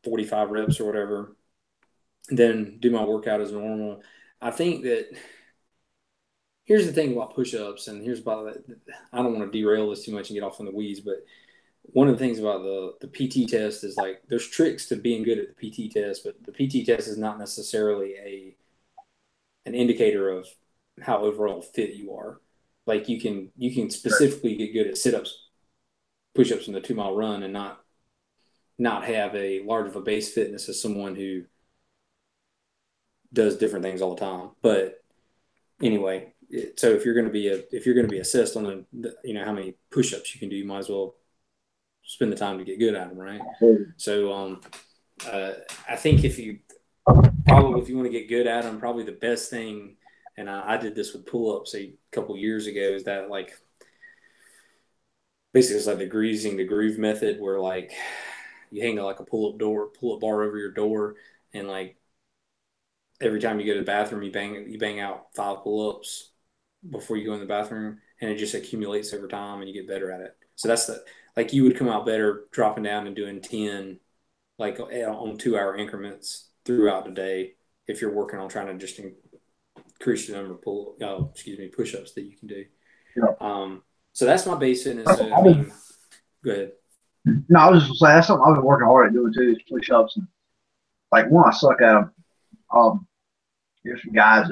45 reps or whatever, and then do my workout as normal. I think that here's the thing about push-ups, and I don't want to derail this too much and get off in the weeds, but one of the things about the PT test is like there's tricks to being good at the PT test, but the PT test is not necessarily an indicator of how overall fit you are. Like you can specifically get good at sit-ups, push-ups, in the 2 mile run, and not have a large of a base fitness as someone who does different things all the time. But anyway, so if you're going to be assessed on how many push-ups you can do, you might as well spend the time to get good at them, right? So I think if you want to get good at them, probably the best thing, and I did this with pull-ups a couple years ago, is that like basically it's like the greasing the groove method, where like you hang like a pull-up bar over your door, and like every time you go to the bathroom, you bang out 5 pull-ups before you go in the bathroom, and it just accumulates over time, and you get better at it. So that's like you would come out better dropping down and doing 10 like on 2-hour increments throughout the day if you're working on trying to just increase the number of push-ups that you can do. Yeah. So that's my base fitness. So, go ahead. No, I was just gonna say that's something I've been working hard at doing too, is push-ups. And like one, I suck at them. There's some guys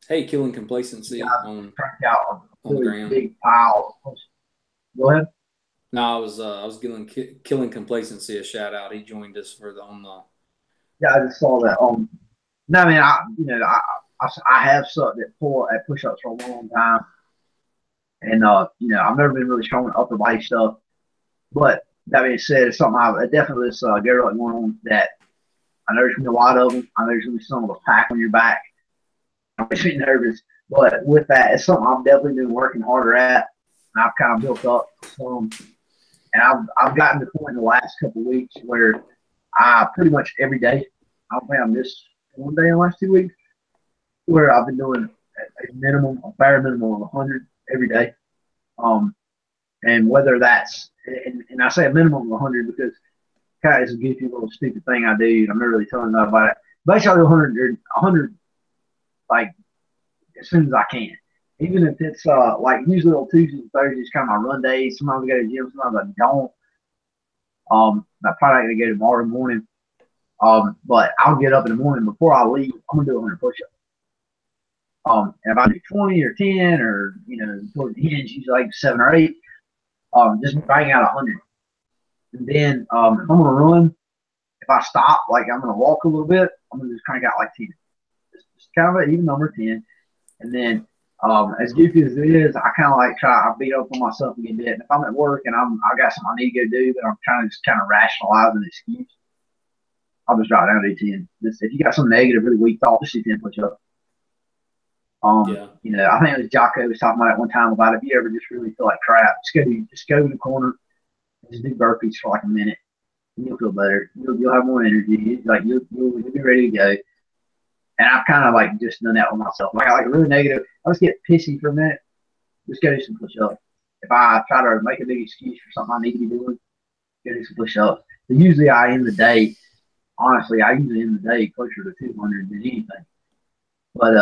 that killing complacency on the ground. Big pile. Go ahead. No, I was giving killing complacency a shout out. He joined us on the. Yeah, I just saw that. No, I mean, I have sucked at push-ups for a long time, and I've never been really strong in upper body stuff. But that being said, it's something I definitely this Goruck going on that I know there's gonna be a lot of them. I know there's gonna be some of the pack on your back. I'm getting nervous, but with that, it's something I've definitely been working harder at, and I've kind of built up some. And I've gotten to the point in the last couple of weeks where I pretty much every day, I don't think I missed one day in the last 2 weeks, where I've been doing a bare minimum of 100 every day. And whether that's, and I say a minimum of 100 because kind of it's a goofy little stupid thing I do, and I'm not really telling them about it. Basically, I do 100 like as soon as I can. Even if it's like usually on Tuesdays and Thursdays, kind of my run days. Sometimes I go to the gym, sometimes I don't. I'm probably not gonna go tomorrow morning. But I'll get up in the morning before I leave. I'm gonna do 100 push-ups. And if I do 20 or 10 or towards the end, usually like 7 or 8, just bang out 100. And then if I'm gonna run, if I stop, like I'm gonna walk a little bit, I'm gonna just crank out like 10. Just kind of an even number 10. And then as goofy as it is, I kind of like I beat up on myself a little bit. And if I'm at work and I got something I need to go do, but I'm trying to just kind of rationalize an excuse, I'll just drop down to 10. Just, if you got some negative, really weak thought, just do 10 push-ups. You know, I think it was Jocko was talking about it one time about if you ever just really feel like crap, just go to the corner and just do burpees for like a minute. And you'll feel better. You'll have more energy. Like you'll be ready to go. And I've kind of like just done that with myself. Like I like really negative. I just get pissy for a minute. Just go do some push-ups. If I try to make a big excuse for something I need to be doing, go do some push-ups. But usually I end the day. Honestly, I usually end the day closer to 200 than anything. But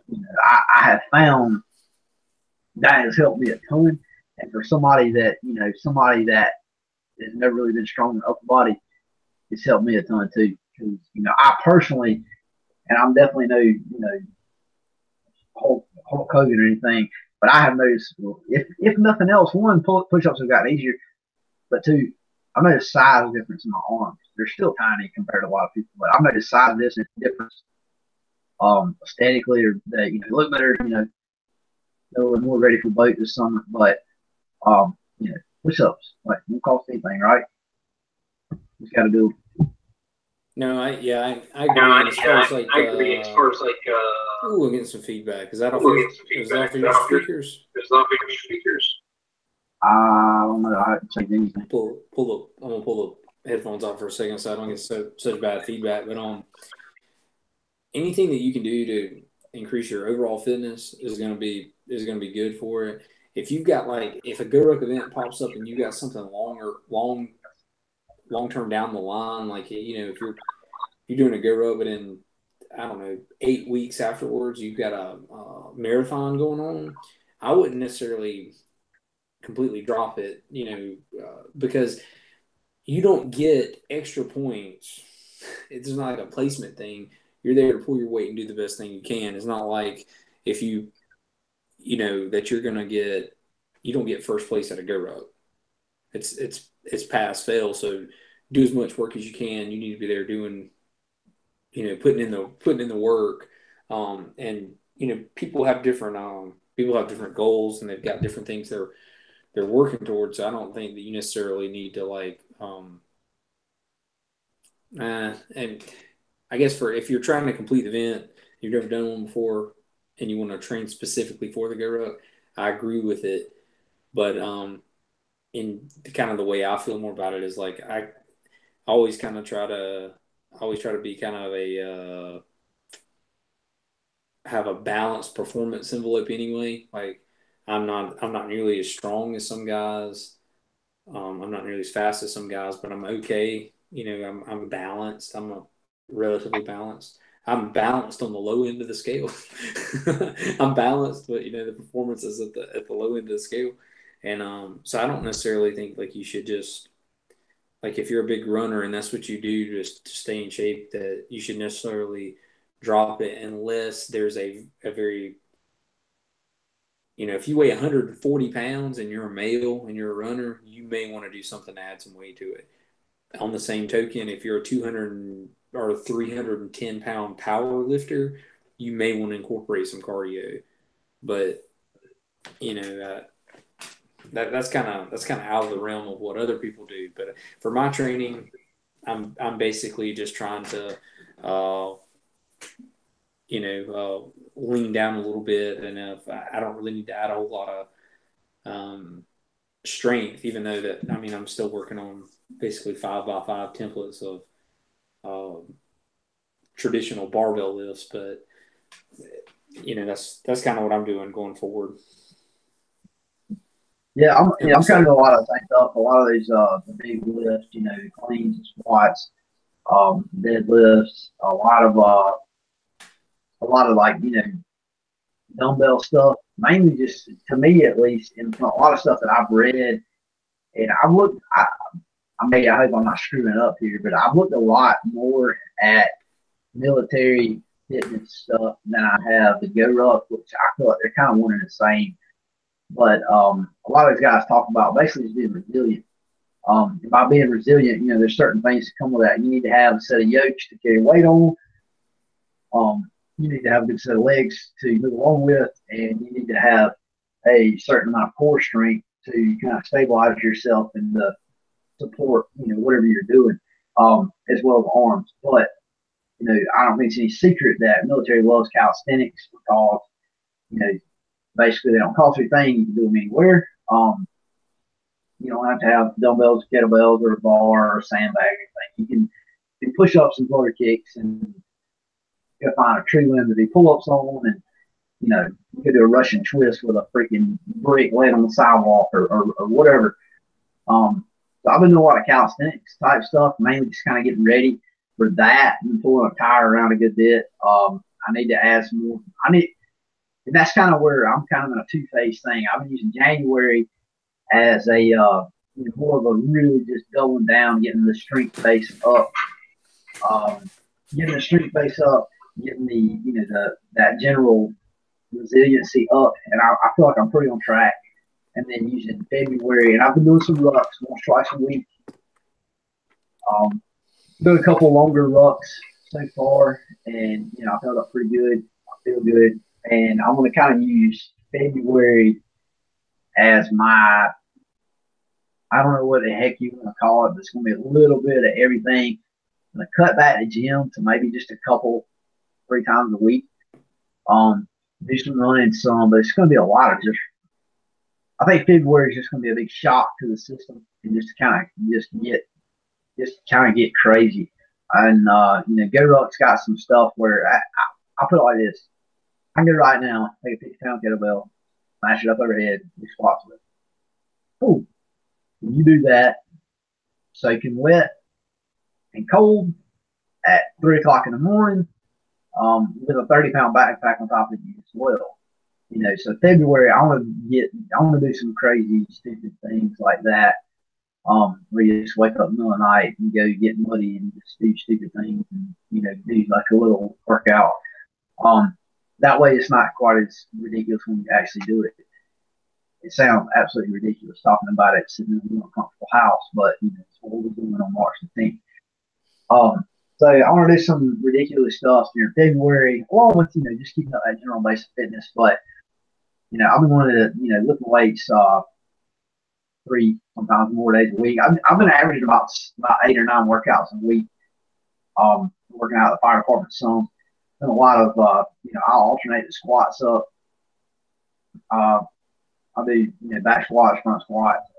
you know, I have found that has helped me a ton. And for somebody that has never really been strong in the upper body, it's helped me a ton too. Because I personally, and I'm definitely no Hulk Hogan or anything, but I have noticed, if nothing else, one, push-ups have gotten easier, but two, I noticed size difference in my arms. They're still tiny compared to a lot of people, but I noticed size difference aesthetically, or that look better. They're more ready for boat this summer, but push-ups like won't cost anything, right? Just got to do it. No, I agree. As far as like, ooh, we're getting some feedback. Is that off your speakers? I don't know. I haven't checked anything. I'm gonna pull the headphones off for a second so I don't get such bad feedback. But anything that you can do to increase your overall fitness is gonna be good for it. If you've got if a Goruck event pops up and you got something long term down the line, like if you're doing a Goruck, but in 8 weeks afterwards you've got a marathon going on, I wouldn't necessarily completely drop it, because you don't get extra points. It's not like a placement thing. You're there to pull your weight and do the best thing you can. It's not like if you that you're gonna get, you don't get first place at a Goruck. It's pass fail. So do as much work as you can. You need to be there doing, putting in the work. And people have different goals, and they've got different things they're working towards. So I don't think that you necessarily need to and I guess if you're trying to complete the event, you've never done one before, and you want to train specifically for the Goruck, I agree with it. But in kind of the way I feel more about it is like I always try to be kind of have a balanced performance envelope anyway. Like I'm not nearly as strong as some guys. I'm not nearly as fast as some guys, but I'm okay. I'm balanced. I'm relatively balanced. I'm balanced on the low end of the scale. I'm balanced, but the performance is at the low end of the scale. And so I don't necessarily think you should just, if you're a big runner and that's what you do just to stay in shape, that you should necessarily drop it unless there's a very, if you weigh 140 pounds and you're a male and you're a runner, you may want to do something to add some weight to it. On the same token, if you're a 200 or 310 pound power lifter, you may want to incorporate some cardio. But that's kind of out of the realm of what other people do. But for my training, I'm basically just trying to lean down a little bit, and if I don't really need to add a whole lot of strength, even though that I'm still working on basically 5x5 templates of traditional barbell lifts, but that's kind of what I'm doing going forward. Yeah, I'm kind of doing a lot of things up. A lot of these the big lifts, cleans, squats, deadlifts, a lot of dumbbell stuff. Mainly just, to me at least, and a lot of stuff that I've read and I've looked. I hope I'm not screwing up here, but I've looked a lot more at military fitness stuff than I have the Goruck, which I feel like they're kind of one and the same. But a lot of these guys talk about basically just being resilient. By being resilient, there's certain things that come with that. You need to have a set of yokes to carry weight on. You need to have a good set of legs to move along with, and you need to have a certain amount of core strength to kind of stabilize yourself and to support, whatever you're doing, as well as arms. But, I don't think it's any secret that military loves calisthenics because, basically they don't cost anything. You can do them anywhere. You don't have to have dumbbells, kettlebells, or a bar or a sandbag or anything. You can do push-ups and floater kicks, and you can find a tree limb to do pull-ups on, and you could do a Russian twist with a freaking brick laid on the sidewalk or whatever. So I've been doing a lot of calisthenics type stuff, mainly just kind of getting ready for that and pulling a tire around a good bit. I need to add some more. And that's kind of where I'm kind of in a two-phase thing. I've been using January as a more of a really just going down, getting the strength base up, getting the that general resiliency up, and I feel like I'm pretty on track. And then using February, and I've been doing some rucks once, twice a week. Doing a couple longer rucks so far, and I felt up pretty good. I feel good, and I'm going to kind of use February as my, I don't know what the heck you want to call it, but it's going to be a little bit of everything. I'm going to cut back the gym to maybe just a couple, 3 times a week. Do some running some, but it's going to be a lot of just, I think February is just going to be a big shock to the system and just kind of get crazy. And, Goruck's got some stuff where I put it like this. I can go right now, take a 50-pound kettlebell, smash it up overhead, do squats with it. Cool. When you do that, soaking wet and cold at 3 o'clock in the morning, with a 30-pound backpack on top of you as well. So February, I want to do some crazy, stupid things like that. Where you just wake up in the middle of the night and go get muddy and just do stupid things and, do like a little workout. That way it's not quite as ridiculous when you actually do it. It sounds absolutely ridiculous talking about it sitting in a uncomfortable house, but, it's what we're doing on March the 10th. So I want to do some ridiculous stuff during February, along with, just keeping up that general base of fitness. But, I've been wanting to, lift weights 3, sometimes more days a week. I've been averaging about 8 or 9 workouts a week. Working out at the fire department some. And a lot of, I'll alternate the squats up. I'll do, back squats, front squats.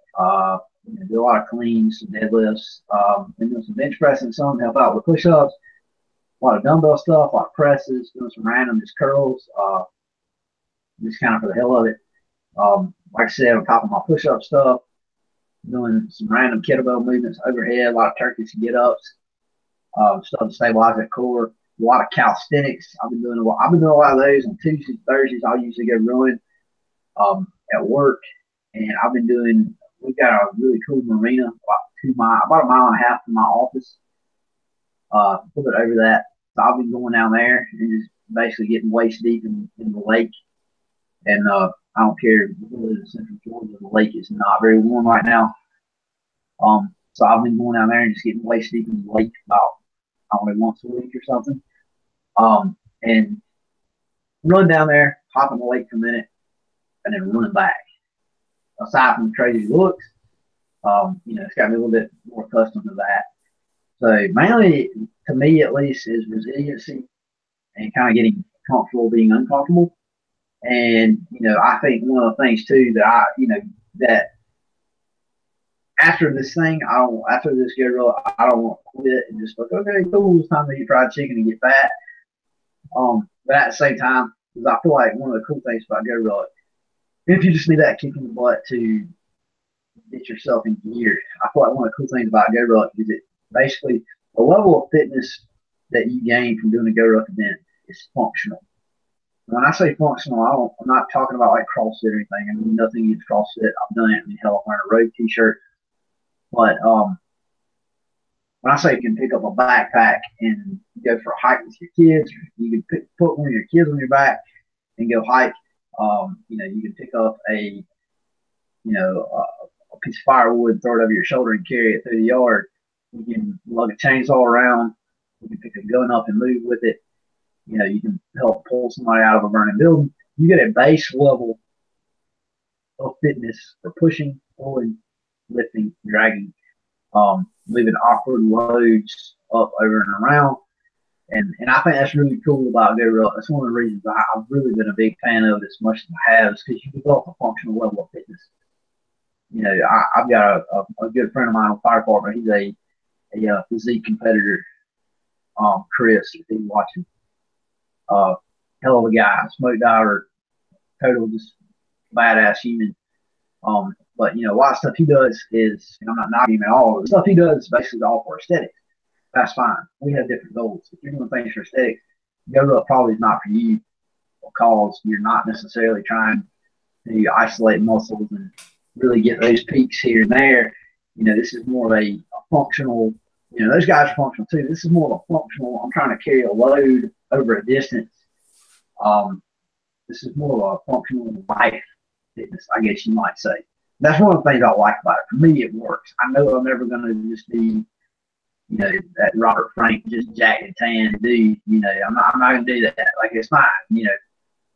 Do a lot of cleans, some deadlifts, and doing some bench pressing, some help out with push-ups, a lot of dumbbell stuff, a lot of presses, doing some random just curls, just kind of for the hell of it. Like I said, on top of my push-up stuff, doing some random kettlebell movements overhead, a lot of turkeys and get-ups, stuff to stabilize that core, a lot of calisthenics. I've been doing a lot of those on Tuesdays, Thursdays. I'll usually go run at work, and we've got a really cool marina about a mile and a half from my office. A little bit over that. So I've been going down there and just basically getting waist deep in the lake. And I don't care if you live in Central Georgia, the lake is not very warm right now. So I've been going down there and just getting waist deep in the lake about, I don't know, once a week or something. And run down there, hop in the lake for a minute, and then run back. Aside from the crazy looks, it's got me a little bit more accustomed to that. So mainly, to me at least, is resiliency and kind of getting comfortable being uncomfortable. And, I think one of the things too that that after this thing, after this Goruck, I don't want to quit and just like, okay, cool, it's time to eat fried chicken and get fat. But at the same time, because I feel like one of the cool things about Goruck, if you just need that kick in the butt to get yourself in gear, I feel like one of the cool things about Goruck is it basically the level of fitness that you gain from doing a Goruck event is functional. When I say functional, I'm not talking about like CrossFit or anything. I mean, nothing against CrossFit. I've done it. I mean, hell, I'm wearing a road t-shirt. But when I say you can pick up a backpack and go for a hike with your kids, you can put one of your kids on your back and go hike. You can pick up a a piece of firewood, throw it over your shoulder, and carry it through the yard. You can lug a chainsaw around. You can pick a gun up and move with it. You can help pull somebody out of a burning building. You get a base level of fitness for pushing, pulling, lifting, dragging, moving awkward loads up, over, and around. And I think that's really cool about Goruck. That's one of the reasons I've really been a big fan of it as much as I have, is because you develop a functional level of fitness. I've got a good friend of mine in the fire department. He's a physique competitor. Chris, if he's watching, hell of a guy, smoke diver, total just badass human. But a lot of stuff he does is, and I'm not knocking him at all. The stuff he does is basically all for aesthetics. That's fine. We have different goals. If you're doing things for aesthetics, Goruck probably is not for you, because you're not necessarily trying to isolate muscles and really get those peaks here and there. This is more of a functional. Those guys are functional too. This is more of a functional. I'm trying to carry a load over a distance. This is more of a functional life fitness, I guess you might say. That's one of the things I like about it. For me, it works. I know I'm never going to just be, that Robert Frank just jacked and tan dude. I'm not going to do that. Like, it's fine.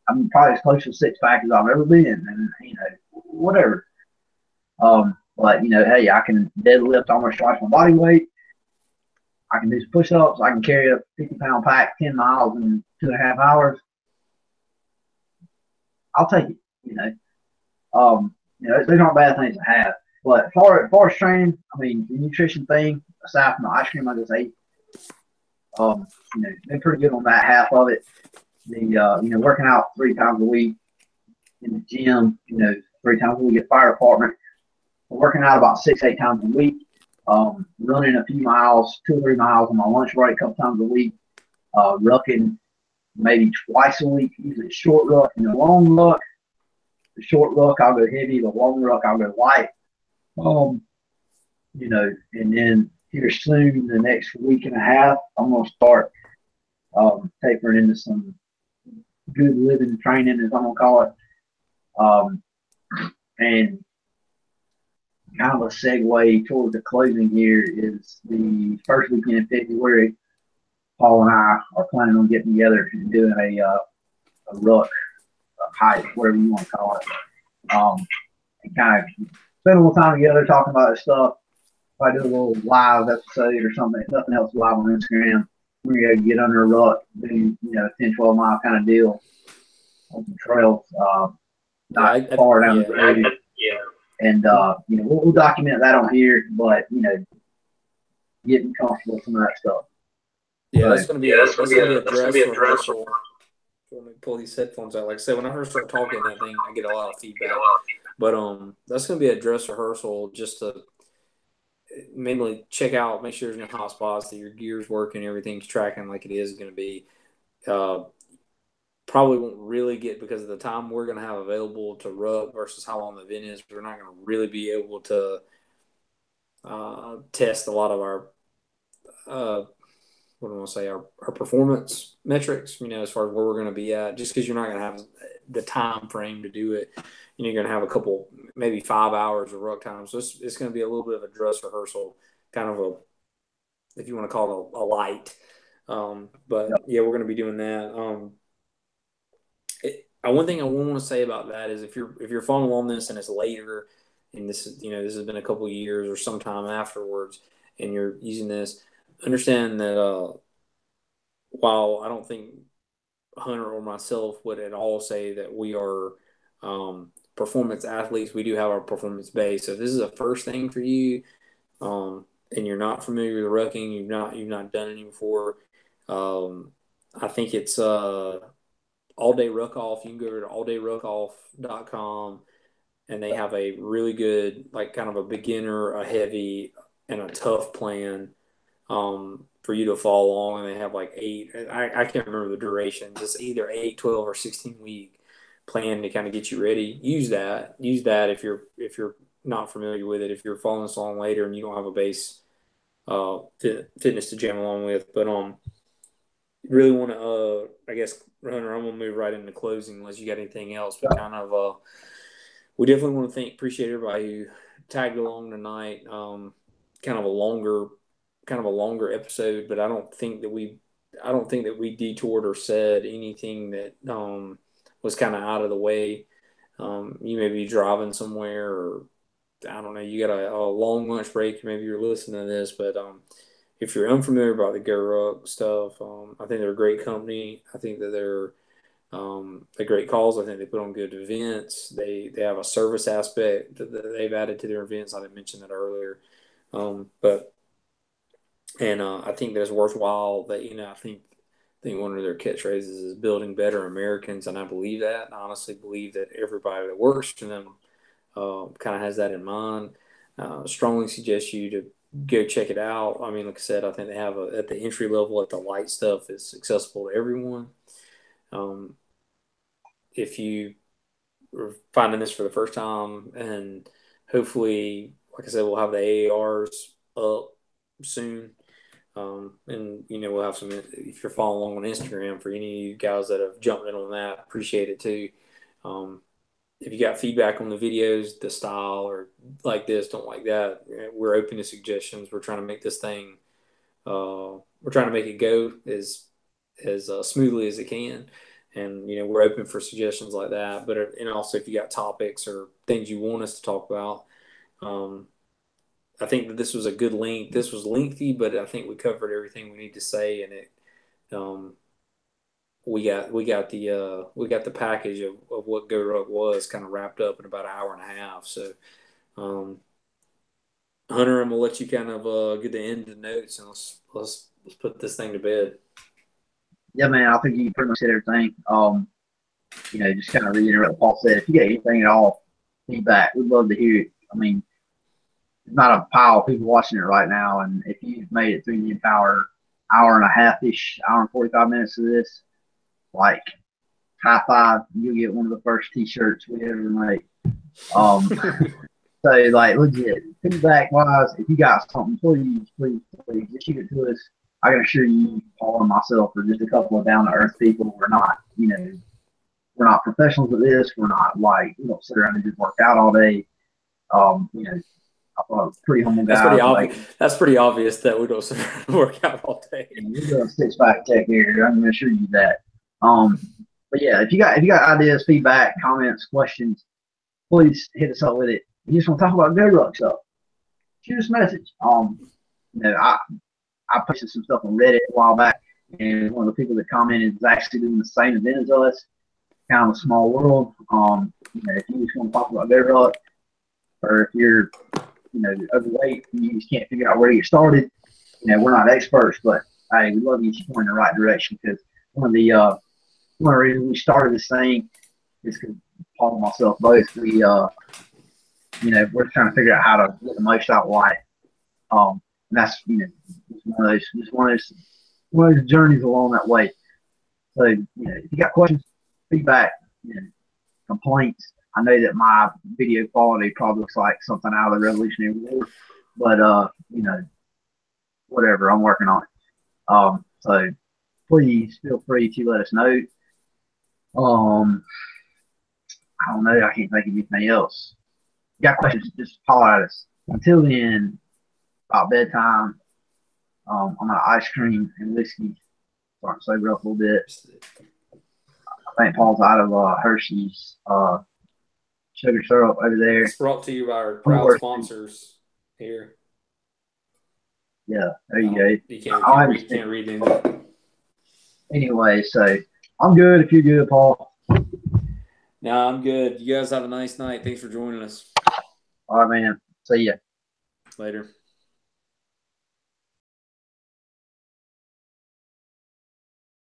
I'm probably as close to a six pack as I've ever been, and whatever. But hey, I can deadlift almost twice my body weight. I can do some push-ups. I can carry a 50-pound pack 10 miles in 2.5 hours. I'll take it. Those aren't bad things to have. But as far as training, I mean, the nutrition thing, aside from the ice cream I just ate, been pretty good on that half of it. The working out 3 times a week in the gym, 3 times a week at the fire department. Working out about 6-8 times a week. Running a few miles, 2 or 3 miles on my lunch break a couple times a week. Rucking maybe twice a week, usually short ruck and a long ruck. The short ruck, I'll go heavy. The long ruck, I'll go light. And then here soon, the next week and a half, I'm going to start tapering into some good living training, as I'm going to call it. And kind of a segue toward the closing here is the first weekend in February. Paul and I are planning on getting together and doing a ruck, a hike, whatever you want to call it, and kind of spend a little time together talking about this stuff. If I do a little live episode or something, if nothing else live on Instagram, we're going to get under a ruck, do 10, 12 mile kind of deal on some trails, not far down the road. And we'll document that on here, but getting comfortable with some of that stuff. Yeah, that's going to be a dress rehearsal. Let me pull these headphones out. Like I said, when I first start talking, I get a lot of feedback. But that's going to be a dress rehearsal, just to mainly check out, make sure there's no hot spots, that your gear's working, everything's tracking like it is going to be. Probably won't really get, because of the time we're going to have available to ruck versus how long the event is. We're not going to really be able to test a lot of our what do I want to say, our performance metrics, as far as where we're going to be at, just because you're not going to have the time frame to do it. You're going to have a couple, maybe 5 hours of ruck time. So it's going to be a little bit of a dress rehearsal, kind of if you want to call it a light. But yeah, we're going to be doing that. One thing I want to say about that is if you're following along this and it's later, and this has been a couple of years or sometime afterwards, and you're using this, understand that while I don't think Hunter or myself would at all say that we are performance athletes, we do have our performance base. So if this is a first thing for you, and you're not familiar with rucking, you've not done any before, I think it's All Day Ruck Off. You can go to alldayruckoff.com, and they have a really good, like, kind of a beginner, a heavy, and a tough plan for you to follow along. And they have like 8, I can't remember the duration, just either 8, 12, or 16-week plan to kind of get you ready. Use that if you're not familiar with it, if you're following this along later and you don't have a base fitness to jam along with. But really want to I guess, Hunter, I'm gonna move right into closing unless you got anything else. But kind of we definitely want to appreciate everybody who tagged along tonight. Kind of a longer episode, but I don't think that we detoured or said anything that was kind of out of the way. You may be driving somewhere, or I don't know, you got a long lunch break. Maybe you're listening to this, but if you're unfamiliar about the Goruck stuff, I think they're a great company. I think that they're a great cause. I think they put on good events. They have a service aspect that they've added to their events. I didn't mention that earlier, I think that it's worthwhile. That I think one of their catchphrases is "building better Americans," and I believe that. I honestly believe that everybody that works for them kind of has that in mind. Strongly suggest you to go check it out. I mean, like I said, I think they have at the entry level, at the light stuff, is accessible to everyone. If you are finding this for the first time, and hopefully, like I said, we'll have the AARs up soon. And we'll have some, if you're following along on Instagram, for any of you guys that have jumped in on that, appreciate it too. If you got feedback on the videos, the style, or like this, don't like that, we're open to suggestions. We're trying to make this thing, we're trying to make it go as smoothly as it can. And, we're open for suggestions like that. But, and also if you got topics or things you want us to talk about, I think that this was a good length. This was lengthy, but I think we covered everything we need to say, and it, we got the package of what Goruck was kind of wrapped up in about an hour and a half. So, Hunter, I'm gonna let you kind of get the end of the notes, and let's put this thing to bed. Yeah, man, I think you pretty much said everything. Just kind of reiterate what Paul said. If you get anything at all, feedback, we'd love to hear it. I mean, there's not a pile of people watching it right now, and if you've made it through the entire hour and a half-ish, hour and 45 minutes of this, like, high five, you'll get one of the first T-shirts we ever make. So, like, legit, feedback-wise, if you got something, please, just shoot it to us. I can assure you, Paul and myself are just a couple of down-to-earth people. We're not, we're not professionals at this. We're not, like, we don't sit around and just work out all day. I'm a pretty humble guy. That's pretty obvious that we don't sit around and work out all day. We're doing 6-pack tech here. I'm going to assure you that. But yeah, if you got ideas, feedback, comments, questions, please hit us up with it. You just want to talk about Goruck stuff, shoot us a message. I posted some stuff on Reddit a while back, and one of the people that commented is actually doing the same event as us. Kind of a small world. If you just want to talk about Goruck, or if you're overweight and you just can't figure out where to get started, we're not experts, but hey, we love to get you pointed in the right direction, because one of the reasons we started this thing is because Paul and myself both, we're trying to figure out how to get the most out of life. And that's one of those journeys along that way. So if you got questions, feedback, complaints. I know that my video quality probably looks like something out of the Revolutionary War, but whatever, I'm working on it. So please feel free to let us know. I don't know, I can't think of anything else. If you got questions, just holler at us. Until then, about bedtime, I'm gonna ice cream and whiskey. Starting to sober up a little bit. I think Paul's out of Hershey's sugar syrup over there. It's brought to you by our proud sponsors here. Yeah, there you go. You can't read anything. Anyway, so I'm good if you're good, Paul. No, I'm good. You guys have a nice night. Thanks for joining us. All right, man. See ya. Later.